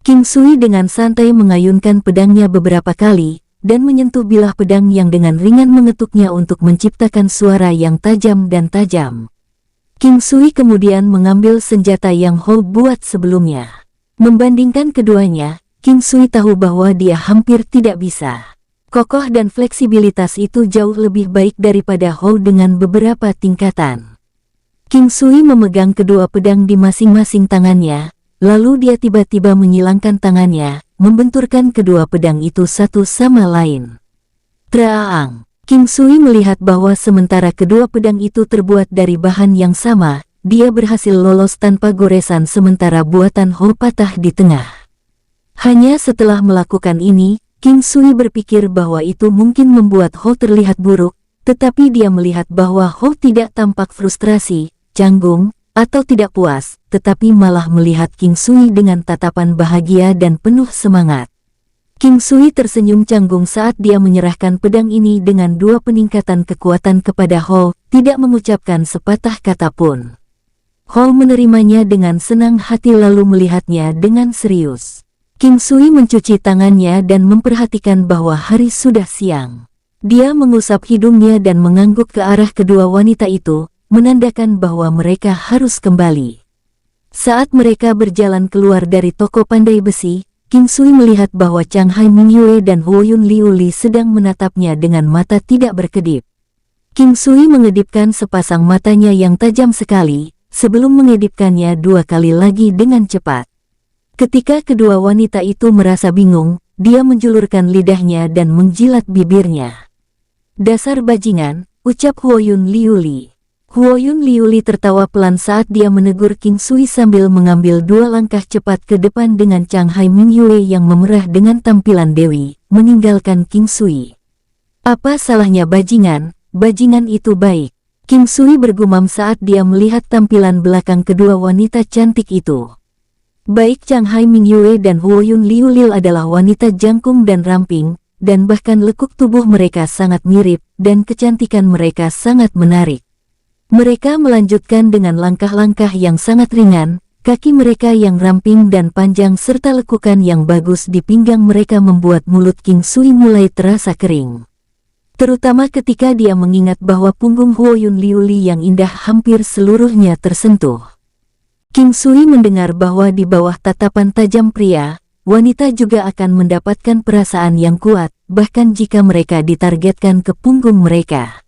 Speaker 1: King Sui dengan santai mengayunkan pedangnya beberapa kali, dan menyentuh bilah pedang yang dengan ringan mengetuknya untuk menciptakan suara yang tajam dan tajam. King Sui kemudian mengambil senjata yang Hou buat sebelumnya. Membandingkan keduanya, King Sui tahu bahwa dia hampir tidak bisa. Kokoh dan fleksibilitas itu jauh lebih baik daripada Hou dengan beberapa tingkatan. King Sui memegang kedua pedang di masing-masing tangannya, lalu dia tiba-tiba menyilangkan tangannya, membenturkan kedua pedang itu satu sama lain. Traang! King Sui melihat bahwa sementara kedua pedang itu terbuat dari bahan yang sama, dia berhasil lolos tanpa goresan sementara buatan Hou patah di tengah. Hanya setelah melakukan ini, King Sui berpikir bahwa itu mungkin membuat Hou terlihat buruk, tetapi dia melihat bahwa Hou tidak tampak frustrasi, canggung, atau tidak puas, tetapi malah melihat King Sui dengan tatapan bahagia dan penuh semangat. King Sui tersenyum canggung saat dia menyerahkan pedang ini dengan 2 peningkatan kekuatan kepada Hou, tidak mengucapkan sepatah kata pun. Hou menerimanya dengan senang hati lalu melihatnya dengan serius. King Sui mencuci tangannya dan memperhatikan bahwa hari sudah siang. Dia mengusap hidungnya dan mengangguk ke arah kedua wanita itu, menandakan bahwa mereka harus kembali. Saat mereka berjalan keluar dari toko pandai besi, King Sui melihat bahwa Chang Hai Mingyue dan Huoyun Liu Li sedang menatapnya dengan mata tidak berkedip. King Sui mengedipkan sepasang matanya yang tajam sekali, sebelum mengedipkannya 2 kali lagi dengan cepat. Ketika kedua wanita itu merasa bingung, dia menjulurkan lidahnya dan menjilat bibirnya. Dasar bajingan, ucap Huoyun Liuli. Huoyun Liuli tertawa pelan saat dia menegur King Sui sambil mengambil 2 langkah cepat ke depan dengan Chang Hai Mingyue yang memerah dengan tampilan dewi, meninggalkan King Sui. Apa salahnya bajingan? Bajingan itu baik. King Sui bergumam saat dia melihat tampilan belakang kedua wanita cantik itu. Baik Chang Hai Mingyue dan Huoyun Liuli adalah wanita jangkung dan ramping, dan bahkan lekuk tubuh mereka sangat mirip, dan kecantikan mereka sangat menarik. Mereka melanjutkan dengan langkah-langkah yang sangat ringan, kaki mereka yang ramping dan panjang serta lekukan yang bagus di pinggang mereka membuat mulut King Sui mulai terasa kering. Terutama ketika dia mengingat bahwa punggung Huoyun Liuli yang indah hampir seluruhnya tersentuh. King Sui mendengar bahwa di bawah tatapan tajam pria, wanita juga akan mendapatkan perasaan yang kuat, bahkan jika mereka ditargetkan ke punggung mereka.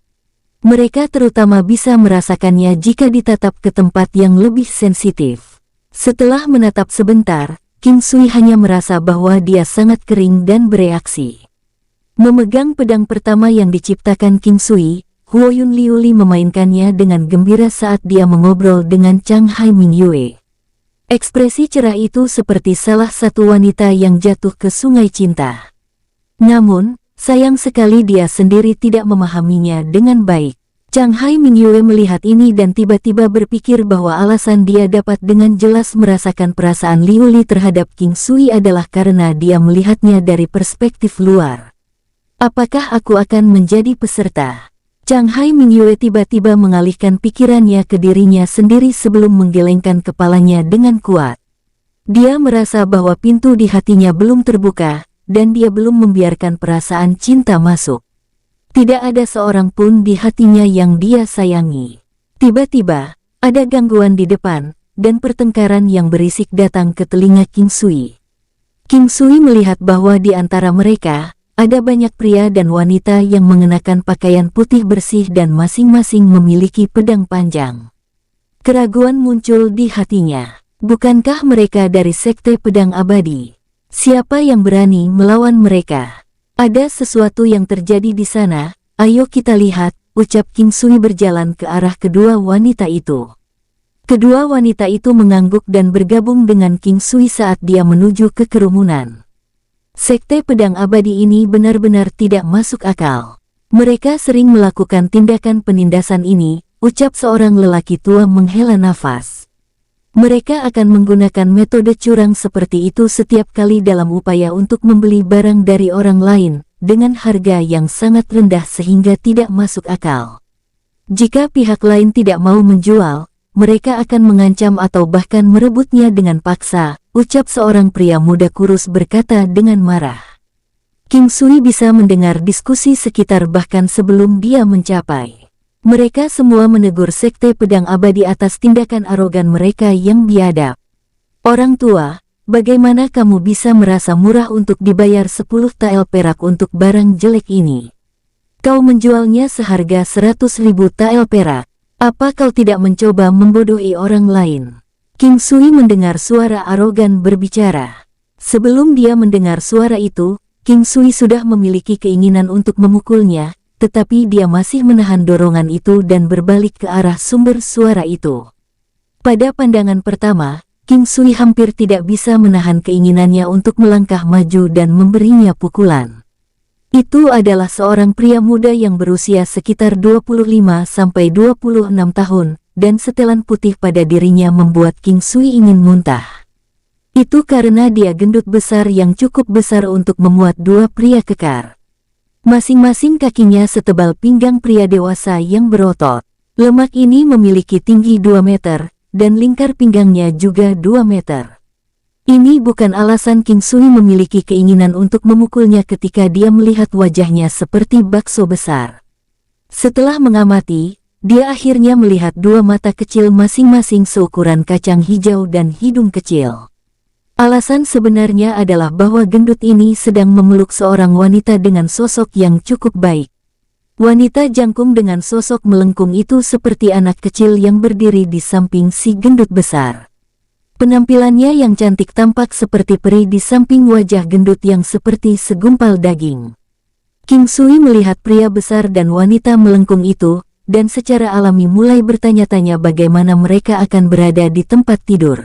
Speaker 1: Mereka terutama bisa merasakannya jika ditatap ke tempat yang lebih sensitif. Setelah menatap sebentar, King Sui hanya merasa bahwa dia sangat kering dan bereaksi. Memegang pedang pertama yang diciptakan King Sui, Huoyun Liuli memainkannya dengan gembira saat dia mengobrol dengan Chang Hai Mingyue. Ekspresi cerah itu seperti salah satu wanita yang jatuh ke sungai cinta. Namun, sayang sekali dia sendiri tidak memahaminya dengan baik. Chang Hai Mingyue melihat ini dan tiba-tiba berpikir bahwa alasan dia dapat dengan jelas merasakan perasaan Liuli terhadap King Sui adalah karena dia melihatnya dari perspektif luar. Apakah aku akan menjadi peserta? Chang Hai Mingyue tiba-tiba mengalihkan pikirannya ke dirinya sendiri sebelum menggelengkan kepalanya dengan kuat. Dia merasa bahwa pintu di hatinya belum terbuka, dan dia belum membiarkan perasaan cinta masuk. Tidak ada seorang pun di hatinya yang dia sayangi. Tiba-tiba, ada gangguan di depan, dan pertengkaran yang berisik datang ke telinga King Sui. King Sui melihat bahwa di antara mereka, ada banyak pria dan wanita yang mengenakan pakaian putih bersih dan masing-masing memiliki pedang panjang. Keraguan muncul di hatinya. Bukankah mereka dari Sekte Pedang Abadi? Siapa yang berani melawan mereka? Ada sesuatu yang terjadi di sana, ayo kita lihat, ucap King Sui berjalan ke arah kedua wanita itu. Kedua wanita itu mengangguk dan bergabung dengan King Sui saat dia menuju ke kerumunan. Sekte Pedang Abadi ini benar-benar tidak masuk akal. Mereka sering melakukan tindakan penindasan ini, ucap seorang lelaki tua menghela nafas. Mereka akan menggunakan metode curang seperti itu setiap kali dalam upaya untuk membeli barang dari orang lain, dengan harga yang sangat rendah sehingga tidak masuk akal. Jika pihak lain tidak mau menjual, mereka akan mengancam atau bahkan merebutnya dengan paksa, ucap seorang pria muda kurus berkata dengan marah. King Sui bisa mendengar diskusi sekitar bahkan sebelum dia mencapai. Mereka semua menegur Sekte Pedang Abadi atas tindakan arogan mereka yang biadab. Orang tua, bagaimana kamu bisa merasa murah untuk dibayar 10 tael perak untuk barang jelek ini? Kau menjualnya seharga 100.000 tael perak. Apa kau tidak mencoba membodohi orang lain? King Sui mendengar suara arogan berbicara. Sebelum dia mendengar suara itu, King Sui sudah memiliki keinginan untuk memukulnya, tetapi dia masih menahan dorongan itu dan berbalik ke arah sumber suara itu. Pada pandangan pertama, King Sui hampir tidak bisa menahan keinginannya untuk melangkah maju dan memberinya pukulan. Itu adalah seorang pria muda yang berusia sekitar 25-26 tahun, dan setelan putih pada dirinya membuat King Sui ingin muntah. Itu karena dia gendut besar yang cukup besar untuk memuat dua pria kekar. Masing-masing kakinya setebal pinggang pria dewasa yang berotot. Lemak ini memiliki tinggi 2 meter, dan lingkar pinggangnya juga 2 meter. Ini bukan alasan King Sui memiliki keinginan untuk memukulnya ketika dia melihat wajahnya seperti bakso besar. Setelah mengamati, dia akhirnya melihat dua mata kecil masing-masing seukuran kacang hijau dan hidung kecil. Alasan sebenarnya adalah bahwa gendut ini sedang memeluk seorang wanita dengan sosok yang cukup baik. Wanita jangkung dengan sosok melengkung itu seperti anak kecil yang berdiri di samping si gendut besar. Penampilannya yang cantik tampak seperti peri di samping wajah gendut yang seperti segumpal daging. King Sui melihat pria besar dan wanita melengkung itu, dan secara alami mulai bertanya-tanya bagaimana mereka akan berada di tempat tidur.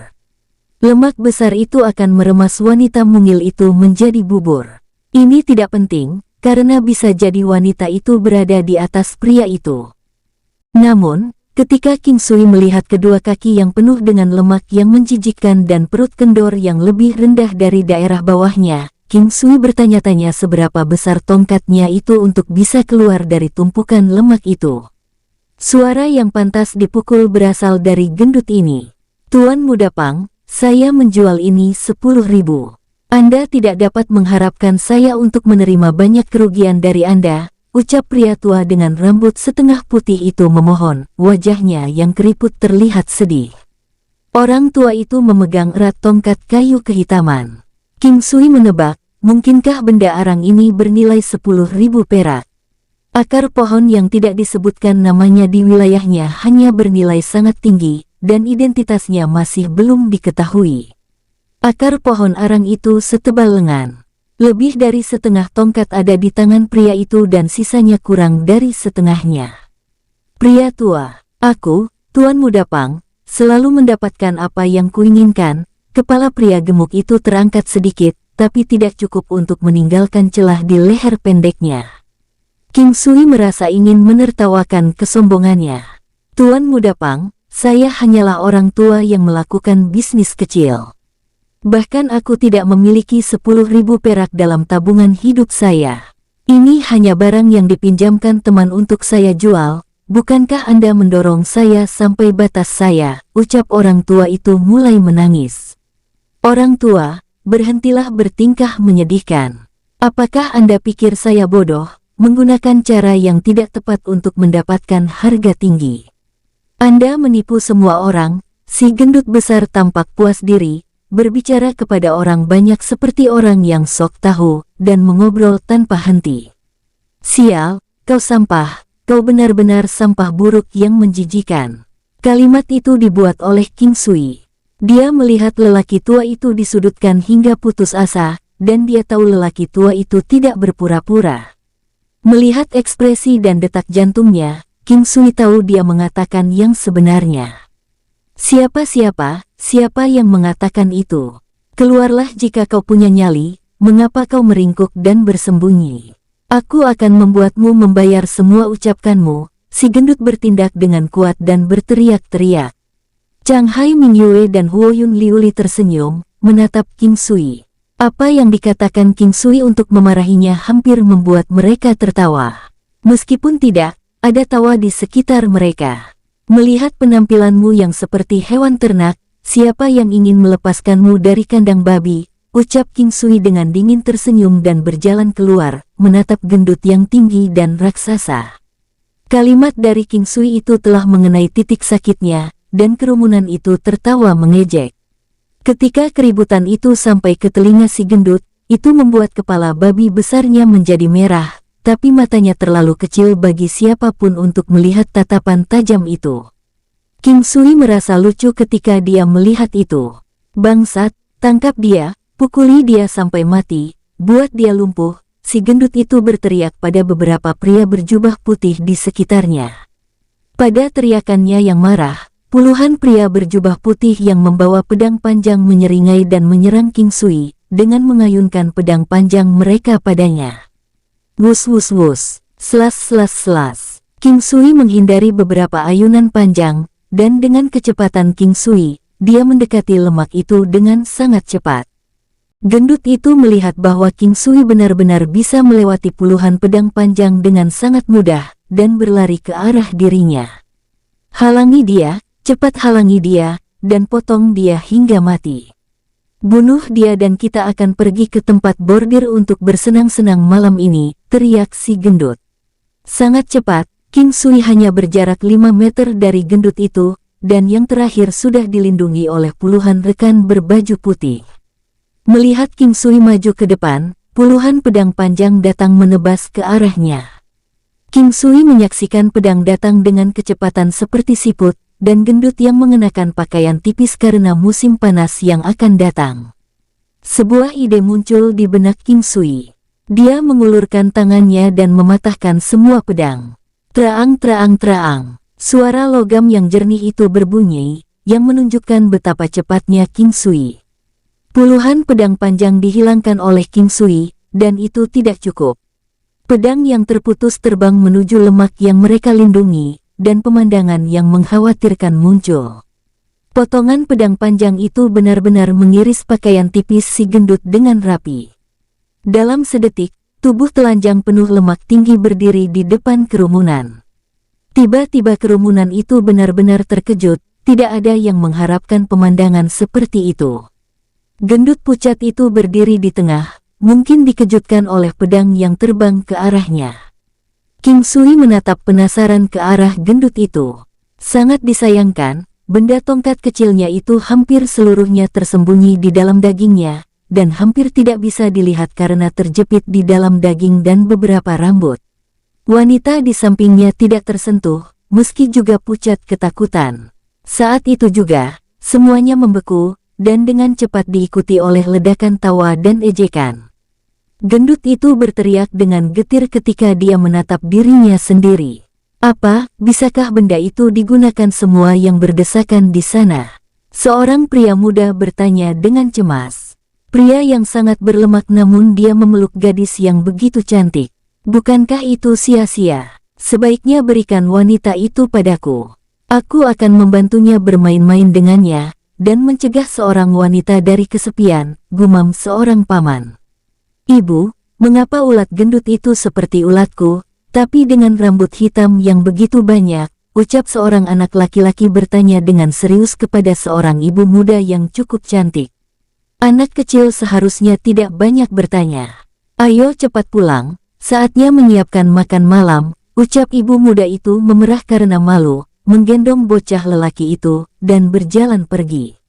Speaker 1: Lemak besar itu akan meremas wanita mungil itu menjadi bubur. Ini tidak penting, karena bisa jadi wanita itu berada di atas pria itu. Namun, ketika King Sui melihat kedua kaki yang penuh dengan lemak yang menjijikkan dan perut kendor yang lebih rendah dari daerah bawahnya, King Sui bertanya-tanya seberapa besar tongkatnya itu untuk bisa keluar dari tumpukan lemak itu. Suara yang pantas dipukul berasal dari gendut ini. "Tuan Muda Pang, saya menjual ini 10.000. Anda tidak dapat mengharapkan saya untuk menerima banyak kerugian dari Anda," ucap pria tua dengan rambut setengah putih itu memohon, wajahnya yang keriput terlihat sedih. Orang tua itu memegang erat tongkat kayu kehitaman. King Sui menebak, mungkinkah benda arang ini bernilai 10.000 perak? Akar pohon yang tidak disebutkan namanya di wilayahnya hanya bernilai sangat tinggi, dan identitasnya masih belum diketahui. Akar pohon arang itu setebal lengan. Lebih dari setengah tongkat ada di tangan pria itu dan sisanya kurang dari setengahnya. Pria tua, "Aku, Tuan Muda Pang, selalu mendapatkan apa yang kuinginkan." Kepala pria gemuk itu terangkat sedikit, tapi tidak cukup untuk meninggalkan celah di leher pendeknya. King Sui merasa ingin menertawakan kesombongannya. "Tuan Muda Pang, saya hanyalah orang tua yang melakukan bisnis kecil. Bahkan aku tidak memiliki 10.000 perak dalam tabungan hidup saya. Ini hanya barang yang dipinjamkan teman untuk saya jual. Bukankah Anda mendorong saya sampai batas saya?" ucap orang tua itu mulai menangis. "Orang tua, berhentilah bertingkah menyedihkan. Apakah Anda pikir saya bodoh, menggunakan cara yang tidak tepat untuk mendapatkan harga tinggi? Anda menipu semua orang." Si gendut besar tampak puas diri, berbicara kepada orang banyak seperti orang yang sok tahu, dan mengobrol tanpa henti. "Sial, kau sampah, kau benar-benar sampah buruk yang menjijikan." Kalimat itu dibuat oleh King Sui. Dia melihat lelaki tua itu disudutkan hingga putus asa, dan dia tahu lelaki tua itu tidak berpura-pura. Melihat ekspresi dan detak jantungnya, King Sui tahu dia mengatakan yang sebenarnya. Siapa yang mengatakan itu? Keluarlah jika kau punya nyali, mengapa kau meringkuk dan bersembunyi? Aku akan membuatmu membayar semua ucapkanmu." Si gendut bertindak dengan kuat dan berteriak-teriak. Chang Hai Mingyue dan Huo Yun Liuli tersenyum, menatap King Sui. Apa yang dikatakan King Sui untuk memarahinya hampir membuat mereka tertawa. Meskipun tidak, ada tawa di sekitar mereka. "Melihat penampilanmu yang seperti hewan ternak, siapa yang ingin melepaskanmu dari kandang babi?" ucap King Sui dengan dingin tersenyum dan berjalan keluar, menatap gendut yang tinggi dan raksasa. Kalimat dari King Sui itu telah mengenai titik sakitnya, dan kerumunan itu tertawa mengejek. Ketika keributan itu sampai ke telinga si gendut, itu membuat kepala babi besarnya menjadi merah, tapi matanya terlalu kecil bagi siapapun untuk melihat tatapan tajam itu. King Sui merasa lucu ketika dia melihat itu. "Bangsat, tangkap dia, pukuli dia sampai mati, buat dia lumpuh," si gendut itu berteriak pada beberapa pria berjubah putih di sekitarnya. Pada teriakannya yang marah, puluhan pria berjubah putih yang membawa pedang panjang menyeringai dan menyerang King Sui, dengan mengayunkan pedang panjang mereka padanya. Wus wus wus, selas selas selas. King Sui menghindari beberapa ayunan panjang, dan dengan kecepatan King Sui, dia mendekati lemak itu dengan sangat cepat. Gendut itu melihat bahwa King Sui benar-benar bisa melewati puluhan pedang panjang dengan sangat mudah, dan berlari ke arah dirinya. "Halangi dia, cepat halangi dia, dan potong dia hingga mati. Bunuh dia dan kita akan pergi ke tempat bordir untuk bersenang-senang malam ini," teriak si gendut. Sangat cepat, King Sui hanya berjarak 5 meter dari gendut itu, dan yang terakhir sudah dilindungi oleh puluhan rekan berbaju putih. Melihat King Sui maju ke depan, puluhan pedang panjang datang menebas ke arahnya. King Sui menyaksikan pedang datang dengan kecepatan seperti siput, dan gendut yang mengenakan pakaian tipis karena musim panas yang akan datang. Sebuah ide muncul di benak King Sui. Dia mengulurkan tangannya dan mematahkan semua pedang. Traang, traang, traang. Suara logam yang jernih itu berbunyi, yang menunjukkan betapa cepatnya King Sui. Puluhan pedang panjang dihilangkan oleh King Sui, dan itu tidak cukup. Pedang yang terputus terbang menuju lemak yang mereka lindungi, dan pemandangan yang mengkhawatirkan muncul. Potongan pedang panjang itu benar-benar mengiris pakaian tipis si gendut dengan rapi. Dalam sedetik, tubuh telanjang penuh lemak tinggi berdiri di depan kerumunan. Tiba-tiba kerumunan itu benar-benar terkejut, tidak ada yang mengharapkan pemandangan seperti itu. Gendut pucat itu berdiri di tengah, mungkin dikejutkan oleh pedang yang terbang ke arahnya. King Sui menatap penasaran ke arah gendut itu. Sangat disayangkan, benda tongkat kecilnya itu hampir seluruhnya tersembunyi di dalam dagingnya, dan hampir tidak bisa dilihat karena terjepit di dalam daging dan beberapa rambut. Wanita di sampingnya tidak tersentuh, meski juga pucat ketakutan. Saat itu juga, semuanya membeku, dan dengan cepat diikuti oleh ledakan tawa dan ejekan. Gendut itu berteriak dengan getir ketika dia menatap dirinya sendiri. Apa, bisakah benda itu digunakan semua yang berdesakan di sana? Seorang pria muda bertanya dengan cemas. Pria yang sangat berlemak namun dia memeluk gadis yang begitu cantik. Bukankah itu sia-sia? Sebaiknya berikan wanita itu padaku. Aku akan membantunya bermain-main dengannya, dan mencegah seorang wanita dari kesepian, gumam seorang paman. Ibu, mengapa ulat gendut itu seperti ulatku, tapi dengan rambut hitam yang begitu banyak? Ucap seorang anak laki-laki bertanya dengan serius kepada seorang ibu muda yang cukup cantik. Anak kecil seharusnya tidak banyak bertanya. Ayo cepat pulang, saatnya menyiapkan makan malam, ucap ibu muda itu memerah karena malu, menggendong bocah lelaki itu, dan berjalan pergi.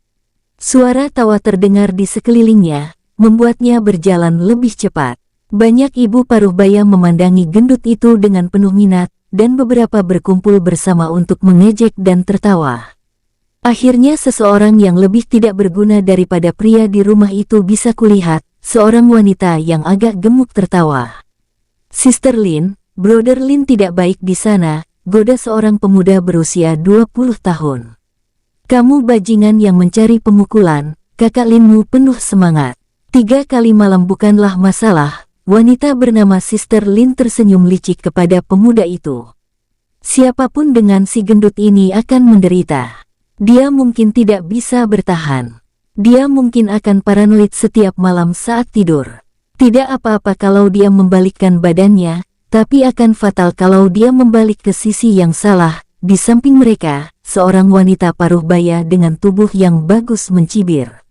Speaker 1: Suara tawa terdengar di sekelilingnya, membuatnya berjalan lebih cepat. Banyak ibu paruh baya memandangi gendut itu dengan penuh minat, dan beberapa berkumpul bersama untuk mengejek dan tertawa. Akhirnya seseorang yang lebih tidak berguna daripada pria di rumah itu bisa kulihat, seorang wanita yang agak gemuk tertawa. Sister Lin, Brother Lin tidak baik di sana, goda seorang pemuda berusia 20 tahun. Kamu bajingan yang mencari pemukulan, kakak Linmu penuh semangat. 3 kali malam bukanlah masalah, wanita bernama Sister Lin tersenyum licik kepada pemuda itu. Siapapun dengan si gendut ini akan menderita. Dia mungkin tidak bisa bertahan. Dia mungkin akan paranoid setiap malam saat tidur. Tidak apa-apa kalau dia membalikkan badannya, tapi akan fatal kalau dia membalik ke sisi yang salah. Di samping mereka, seorang wanita paruh baya dengan tubuh yang bagus mencibir.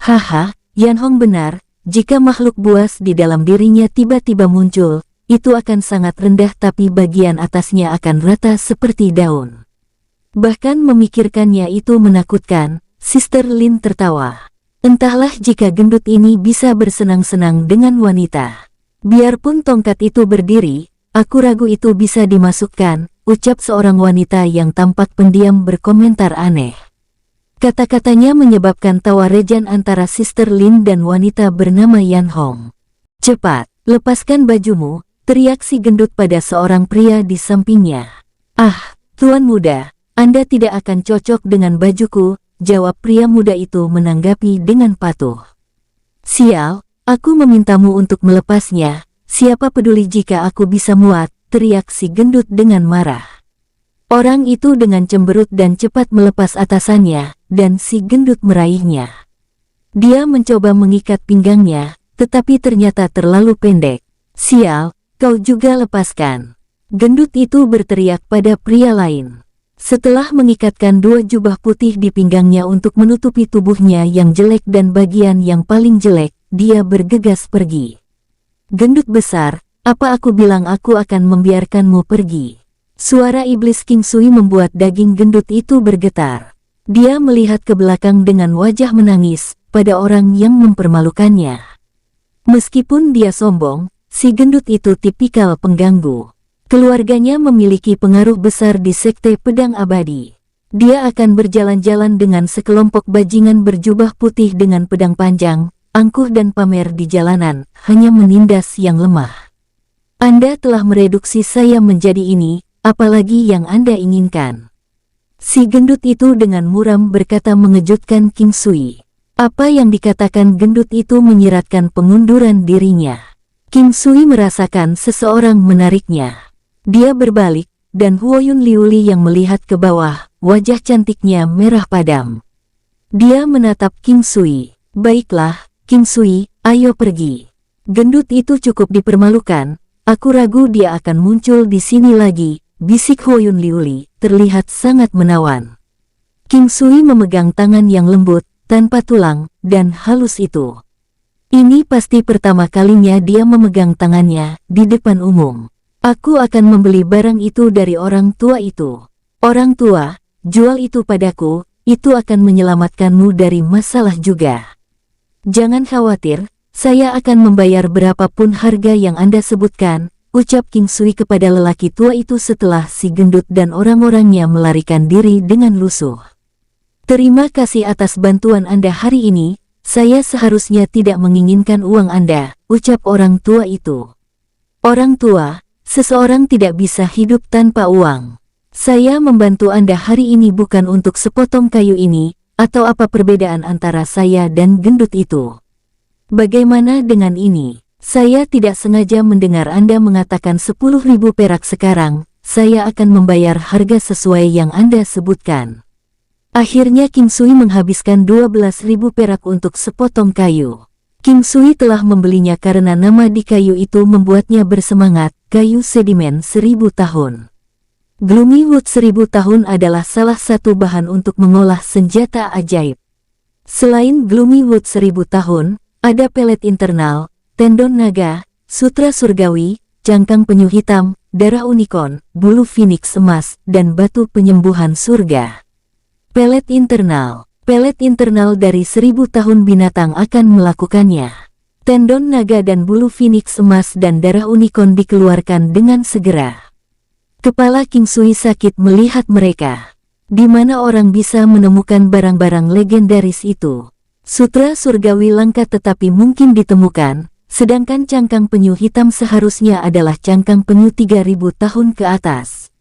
Speaker 1: Haha, Yan Hong benar, jika makhluk buas di dalam dirinya tiba-tiba muncul, itu akan sangat rendah tapi bagian atasnya akan rata seperti daun. Bahkan memikirkannya itu menakutkan, Sister Lin tertawa. Entahlah jika gendut ini bisa bersenang-senang dengan wanita. Biarpun tongkat itu berdiri, aku ragu itu bisa dimasukkan, ucap seorang wanita yang tampak pendiam berkomentar aneh. Kata-katanya menyebabkan tawa rejan antara Sister Lin dan wanita bernama Yan Hong. Cepat, lepaskan bajumu, teriak si gendut pada seorang pria di sampingnya. Ah, tuan muda. Anda tidak akan cocok dengan bajuku, jawab pria muda itu menanggapi dengan patuh. Sial, aku memintamu untuk melepasnya, siapa peduli jika aku bisa muat, teriak si gendut dengan marah. Orang itu dengan cemberut dan cepat melepas atasannya, dan si gendut meraihnya. Dia mencoba mengikat pinggangnya, tetapi ternyata terlalu pendek. Sial, kau juga lepaskan. Gendut itu berteriak pada pria lain. Setelah mengikatkan 2 jubah putih di pinggangnya untuk menutupi tubuhnya yang jelek dan bagian yang paling jelek, dia bergegas pergi. Gendut besar, apa aku bilang aku akan membiarkanmu pergi? Suara iblis King Sui membuat daging gendut itu bergetar. Dia melihat ke belakang dengan wajah menangis pada orang yang mempermalukannya. Meskipun dia sombong, si gendut itu tipikal pengganggu. Keluarganya memiliki pengaruh besar di sekte pedang abadi. Dia akan berjalan-jalan dengan sekelompok bajingan berjubah putih dengan pedang panjang. angkuh dan pamer di jalanan, hanya menindas yang lemah. Anda telah mereduksi saya menjadi ini, apalagi yang Anda inginkan? Si gendut itu dengan muram berkata mengejutkan King Sui. Apa yang dikatakan gendut itu menyiratkan pengunduran dirinya. King Sui merasakan seseorang menariknya. Dia berbalik, dan Huoyun Liuli yang melihat ke bawah, wajah cantiknya merah padam. Dia menatap King Sui. Baiklah, King Sui, ayo pergi. Gendut itu cukup dipermalukan, aku ragu dia akan muncul di sini lagi, bisik Huoyun Liuli, terlihat sangat menawan. King Sui memegang tangan yang lembut, tanpa tulang, dan halus itu. Ini pasti pertama kalinya dia memegang tangannya di depan umum. Aku akan membeli barang itu dari orang tua itu. Orang tua, jual itu padaku, itu akan menyelamatkanmu dari masalah juga. Jangan khawatir, saya akan membayar berapapun harga yang Anda sebutkan, ucap King Sui kepada lelaki tua itu setelah si gendut dan orang-orangnya melarikan diri dengan lusuh. Terima kasih atas bantuan Anda hari ini, saya seharusnya tidak menginginkan uang Anda, ucap orang tua itu. Orang tua, seseorang tidak bisa hidup tanpa uang. Saya membantu Anda hari ini bukan untuk sepotong kayu ini, atau apa perbedaan antara saya dan gendut itu. Bagaimana dengan ini? Saya tidak sengaja mendengar Anda mengatakan 10.000 perak sekarang, saya akan membayar harga sesuai yang Anda sebutkan. Akhirnya King Sui menghabiskan 12.000 perak untuk sepotong kayu. King Sui telah membelinya karena nama di kayu itu membuatnya bersemangat, kayu sedimen 1000 tahun. Gloomy Wood 1000 tahun adalah salah satu bahan untuk mengolah senjata ajaib. Selain Gloomy Wood 1000 tahun, ada pelet internal, tendon naga, sutra surgawi, cangkang penyu hitam, darah unicorn, bulu phoenix emas, dan batu penyembuhan surga. Pelet internal dari 1000 tahun binatang akan melakukannya. Tendon naga dan bulu phoenix emas dan darah unicorn dikeluarkan dengan segera. Kepala King Sui sakit melihat mereka. Di mana orang bisa menemukan barang-barang legendaris itu? Sutra surgawi langka tetapi mungkin ditemukan, sedangkan cangkang penyu hitam seharusnya adalah cangkang penyu 3000 tahun ke atas.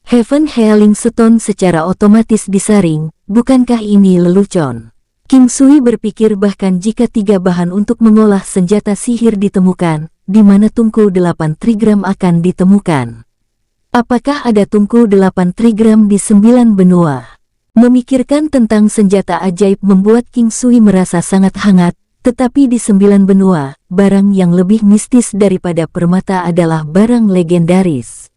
Speaker 1: Heaven Healing Stone secara otomatis disaring, bukankah ini lelucon? King Sui berpikir bahkan jika 3 bahan untuk mengolah senjata sihir ditemukan, di mana tungku 8 trigram akan ditemukan? Apakah ada tungku 8 trigram di 9 benua? Memikirkan tentang senjata ajaib membuat King Sui merasa sangat hangat, tetapi di 9 benua, barang yang lebih mistis daripada permata adalah barang legendaris.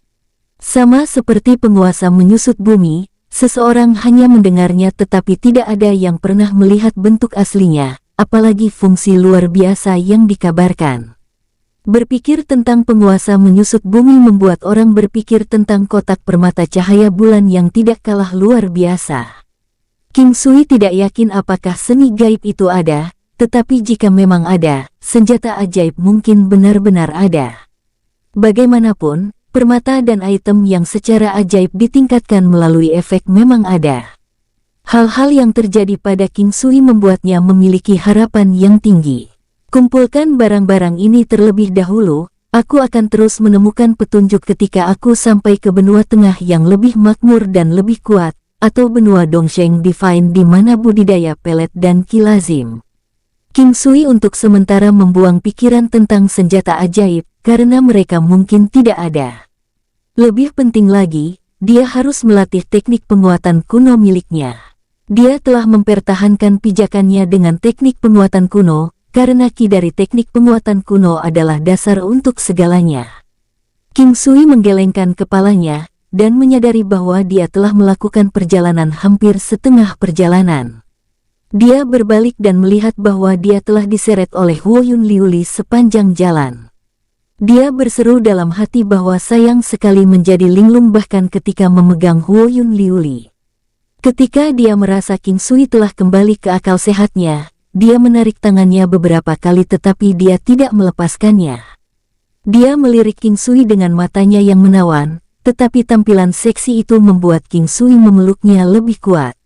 Speaker 1: Sama seperti penguasa menyusut bumi, seseorang hanya mendengarnya tetapi tidak ada yang pernah melihat bentuk aslinya, apalagi fungsi luar biasa yang dikabarkan. Berpikir tentang penguasa menyusut bumi membuat orang berpikir tentang kotak permata cahaya bulan yang tidak kalah luar biasa. King Sui tidak yakin apakah seni gaib itu ada, tetapi jika memang ada, senjata ajaib mungkin benar-benar ada. Bagaimanapun, permata dan item yang secara ajaib ditingkatkan melalui efek memang ada. Hal-hal yang terjadi pada King Sui membuatnya memiliki harapan yang tinggi. Kumpulkan barang-barang ini terlebih dahulu, aku akan terus menemukan petunjuk ketika aku sampai ke benua tengah yang lebih makmur dan lebih kuat, atau benua Dongsheng Divine di mana budidaya pelet dan kilazim. King Sui untuk sementara membuang pikiran tentang senjata ajaib, karena mereka mungkin tidak ada. Lebih penting lagi, dia harus melatih teknik penguatan kuno miliknya. Dia telah mempertahankan pijakannya dengan teknik penguatan kuno, karena ki dari teknik penguatan kuno adalah dasar untuk segalanya. King Sui menggelengkan kepalanya, dan menyadari bahwa dia telah melakukan perjalanan hampir setengah perjalanan. Dia berbalik dan melihat bahwa dia telah diseret oleh Huoyun Liuli sepanjang jalan. Dia berseru dalam hati bahwa sayang sekali menjadi linglung bahkan ketika memegang Huoyun Liuli. Ketika dia merasa King Sui telah kembali ke akal sehatnya, dia menarik tangannya beberapa kali tetapi dia tidak melepaskannya. Dia melirik King Sui dengan matanya yang menawan, tetapi tampilan seksi itu membuat King Sui memeluknya lebih kuat.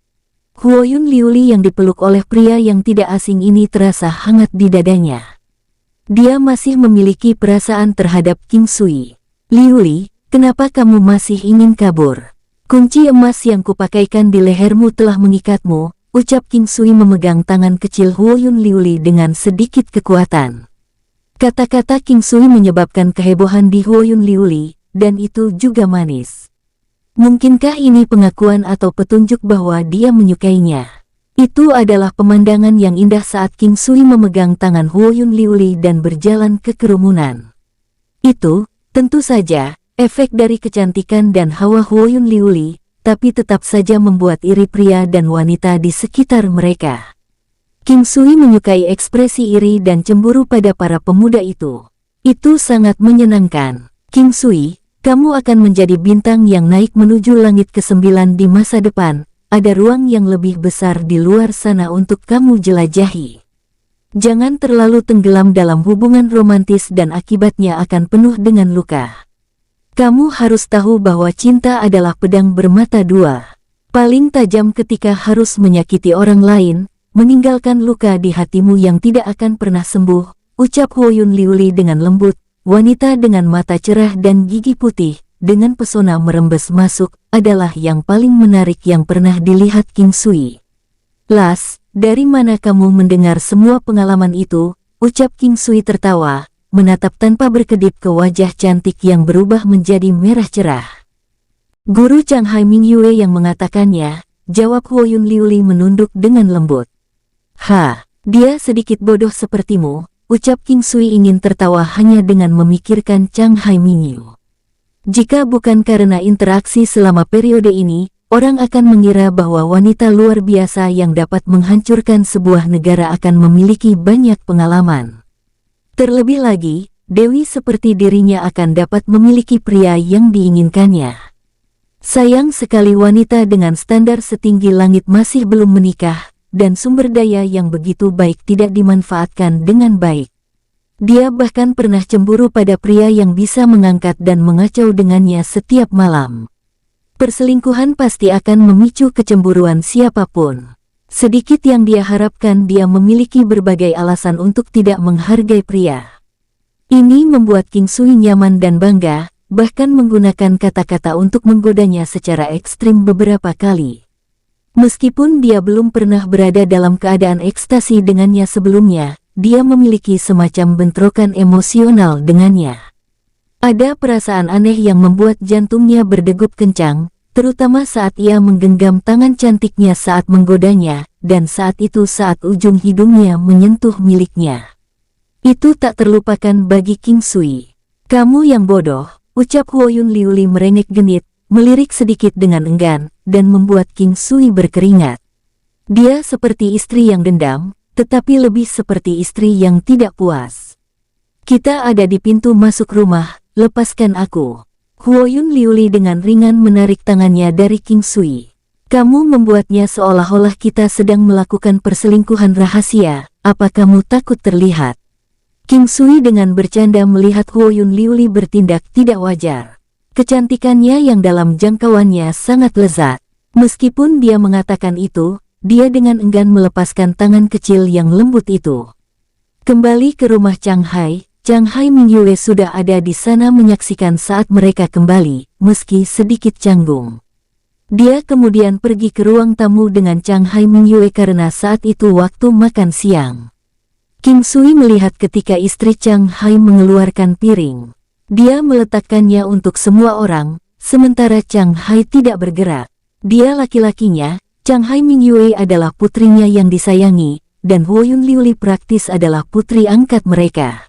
Speaker 1: Huoyun Liuli yang dipeluk oleh pria yang tidak asing ini terasa hangat di dadanya. Dia masih memiliki perasaan terhadap King Sui. Liuli, kenapa kamu masih ingin kabur? Kunci emas yang kupakaikan di lehermu telah mengikatmu, ucap King Sui memegang tangan kecil Huoyun Liuli dengan sedikit kekuatan. Kata-kata King Sui menyebabkan kehebohan di Huoyun Liuli, dan itu juga manis. Mungkinkah ini pengakuan atau petunjuk bahwa dia menyukainya? Itu adalah pemandangan yang indah saat King Sui memegang tangan Huoyun Liuli dan berjalan ke kerumunan. Itu, tentu saja, efek dari kecantikan dan hawa Huoyun Liuli, tapi tetap saja membuat iri pria dan wanita di sekitar mereka. King Sui menyukai ekspresi iri dan cemburu pada para pemuda itu. Itu sangat menyenangkan. King Sui, kamu akan menjadi bintang yang naik menuju langit ke-9 di masa depan. Ada ruang yang lebih besar di luar sana untuk kamu jelajahi. Jangan terlalu tenggelam dalam hubungan romantis dan akibatnya akan penuh dengan luka. Kamu harus tahu bahwa cinta adalah pedang bermata dua. Paling tajam ketika harus menyakiti orang lain, meninggalkan luka di hatimu yang tidak akan pernah sembuh, ucap Huoyun Liuli dengan lembut. Wanita dengan mata cerah dan gigi putih, dengan pesona merembes masuk, adalah yang paling menarik yang pernah dilihat King Sui. Las, dari mana kamu mendengar semua pengalaman itu? Ucap King Sui tertawa, menatap tanpa berkedip ke wajah cantik yang berubah menjadi merah cerah. Guru Changhai Mingyue yang mengatakannya, jawab Huoyun Liuli menunduk dengan lembut. Dia sedikit bodoh sepertimu. Ucap King Sui ingin tertawa hanya dengan memikirkan Changhai Mingyue. Jika bukan karena interaksi selama periode ini, orang akan mengira bahwa wanita luar biasa yang dapat menghancurkan sebuah negara akan memiliki banyak pengalaman. Terlebih lagi, dewi seperti dirinya akan dapat memiliki pria yang diinginkannya. Sayang sekali wanita dengan standar setinggi langit masih belum menikah, dan sumber daya yang begitu baik tidak dimanfaatkan dengan baik. Dia bahkan pernah cemburu pada pria yang bisa mengangkat dan mengacau dengannya setiap malam. Perselingkuhan pasti akan memicu kecemburuan siapapun. Sedikit yang dia harapkan dia memiliki berbagai alasan untuk tidak menghargai pria. Ini membuat King Sui nyaman dan bangga, bahkan menggunakan kata-kata untuk menggodanya secara ekstrim beberapa kali. Meskipun dia belum pernah berada dalam keadaan ekstasi dengannya sebelumnya, dia memiliki semacam bentrokan emosional dengannya. Ada perasaan aneh yang membuat jantungnya berdegup kencang, terutama saat ia menggenggam tangan cantiknya saat menggodanya, dan saat itu saat ujung hidungnya menyentuh miliknya. Itu tak terlupakan bagi King Sui. Kamu yang bodoh, ucap Huoyun Liuli merengek genit, melirik sedikit dengan enggan, dan membuat King Sui berkeringat. Dia seperti istri yang dendam, tetapi lebih seperti istri yang tidak puas. Kita ada di pintu masuk rumah, lepaskan aku. Huoyun Liuli dengan ringan menarik tangannya dari King Sui. Kamu membuatnya seolah-olah kita sedang melakukan perselingkuhan rahasia, apa kamu takut terlihat? King Sui dengan bercanda melihat Huoyun Liuli bertindak tidak wajar. Kecantikannya yang dalam jangkauannya sangat lezat. Meskipun dia mengatakan itu, dia dengan enggan melepaskan tangan kecil yang lembut itu. Kembali ke rumah Changhai Mingyue sudah ada di sana menyaksikan saat mereka kembali, meski sedikit canggung. Dia kemudian pergi ke ruang tamu dengan Changhai Mingyue karena saat itu waktu makan siang. King Sui melihat ketika istri Changhai mengeluarkan piring. Dia meletakkannya untuk semua orang, sementara Changhai tidak bergerak. Dia laki-lakinya, Changhai Mingyue adalah putrinya yang disayangi, dan Huoyun Liuli praktis adalah putri angkat mereka.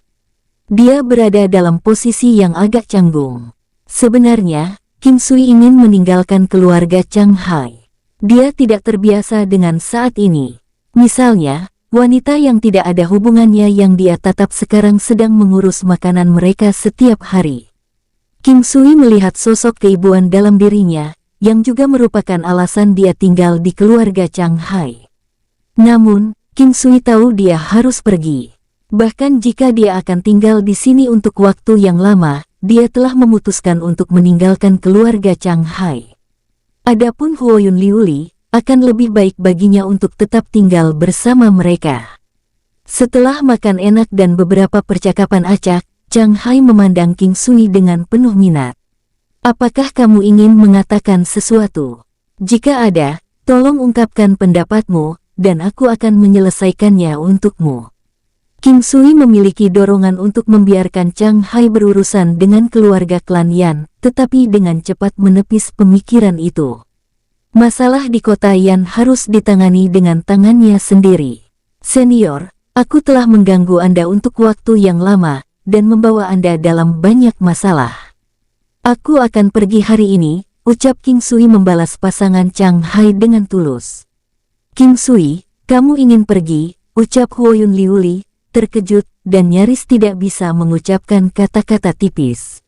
Speaker 1: Dia berada dalam posisi yang agak canggung. Sebenarnya, King Sui ingin meninggalkan keluarga Changhai. Dia tidak terbiasa dengan saat ini. Misalnya, wanita yang tidak ada hubungannya yang dia tatap sekarang sedang mengurus makanan mereka setiap hari. King Sui melihat sosok keibuan dalam dirinya, yang juga merupakan alasan dia tinggal di keluarga Changhai. Namun, King Sui tahu dia harus pergi. Bahkan jika dia akan tinggal di sini untuk waktu yang lama, dia telah memutuskan untuk meninggalkan keluarga Changhai. Adapun Huoyun Liuli, akan lebih baik baginya untuk tetap tinggal bersama mereka. Setelah makan enak dan beberapa percakapan acak, Chang Hai memandang King Sui dengan penuh minat. Apakah kamu ingin mengatakan sesuatu? Jika ada, tolong ungkapkan pendapatmu, dan aku akan menyelesaikannya untukmu. King Sui memiliki dorongan untuk membiarkan Chang Hai berurusan dengan keluarga klan Yan, tetapi dengan cepat menepis pemikiran itu. Masalah di kota Yan harus ditangani dengan tangannya sendiri. Senior, aku telah mengganggu Anda untuk waktu yang lama, dan membawa Anda dalam banyak masalah. Aku akan pergi hari ini, ucap King Sui membalas pasangan Chang Hai dengan tulus. King Sui, kamu ingin pergi, ucap Huoyun Liuli, terkejut, dan nyaris tidak bisa mengucapkan kata-kata tipis.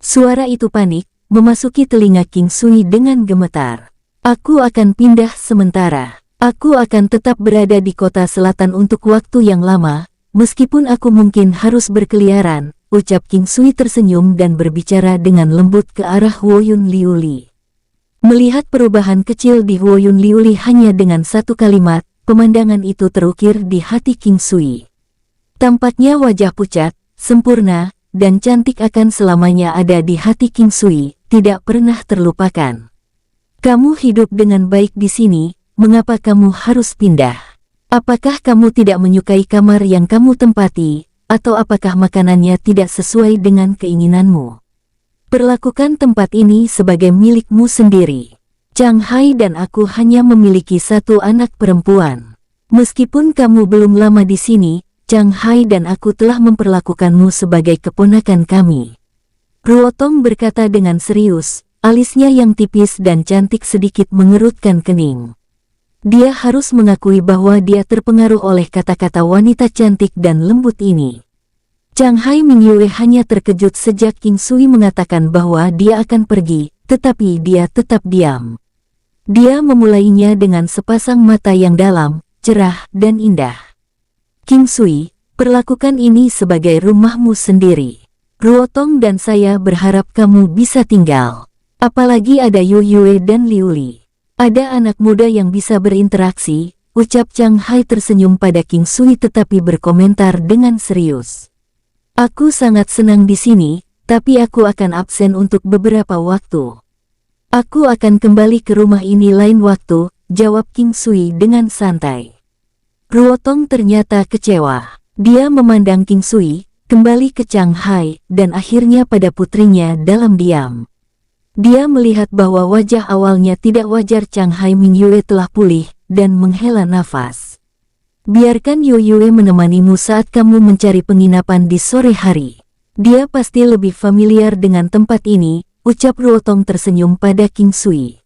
Speaker 1: Suara itu panik, memasuki telinga King Sui dengan gemetar. Aku akan pindah sementara. Aku akan tetap berada di kota selatan untuk waktu yang lama, meskipun aku mungkin harus berkeliaran, ucap King Sui tersenyum dan berbicara dengan lembut ke arah Huoyun Liuli. Melihat perubahan kecil di Huoyun Liuli hanya dengan satu kalimat, pemandangan itu terukir di hati King Sui. Tampaknya wajah pucat, sempurna, dan cantik akan selamanya ada di hati King Sui, tidak pernah terlupakan. Kamu hidup dengan baik di sini, mengapa kamu harus pindah? Apakah kamu tidak menyukai kamar yang kamu tempati, atau apakah makanannya tidak sesuai dengan keinginanmu? Perlakukan tempat ini sebagai milikmu sendiri. Chang Hai dan aku hanya memiliki satu anak perempuan. Meskipun kamu belum lama di sini, Chang Hai dan aku telah memperlakukanmu sebagai keponakan kami. Ruotong berkata dengan serius. Alisnya yang tipis dan cantik sedikit mengerutkan kening. Dia harus mengakui bahwa dia terpengaruh oleh kata-kata wanita cantik dan lembut ini. Chang Hai Mingyue hanya terkejut sejak King Sui mengatakan bahwa dia akan pergi, tetapi dia tetap diam. Dia memulainya dengan sepasang mata yang dalam, cerah, dan indah. King Sui, perlakukan ini sebagai rumahmu sendiri. Ruotong dan saya berharap kamu bisa tinggal. Apalagi ada Yu Yue dan Liu Li. Ada anak muda yang bisa berinteraksi, ucap Chang Hai tersenyum pada King Sui tetapi berkomentar dengan serius. Aku sangat senang di sini, tapi aku akan absen untuk beberapa waktu. Aku akan kembali ke rumah ini lain waktu, jawab King Sui dengan santai. Ruotong ternyata kecewa. Dia memandang King Sui, kembali ke Chang Hai, dan akhirnya pada putrinya dalam diam. Dia melihat bahwa wajah awalnya tidak wajar Chang Hai Mingyue telah pulih, dan menghela nafas. Biarkan Yu Yue menemanimu saat kamu mencari penginapan di sore hari. Dia pasti lebih familiar dengan tempat ini, ucap Ruotong tersenyum pada King Sui.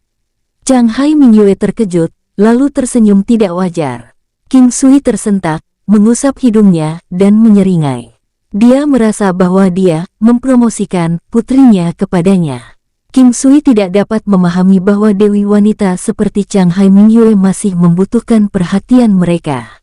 Speaker 1: Chang Hai Mingyue terkejut, lalu tersenyum tidak wajar. King Sui tersentak, mengusap hidungnya, dan menyeringai. Dia merasa bahwa dia mempromosikan putrinya kepadanya. King Sui tidak dapat memahami bahwa dewi wanita seperti Chang Hai Mingyue masih membutuhkan perhatian mereka.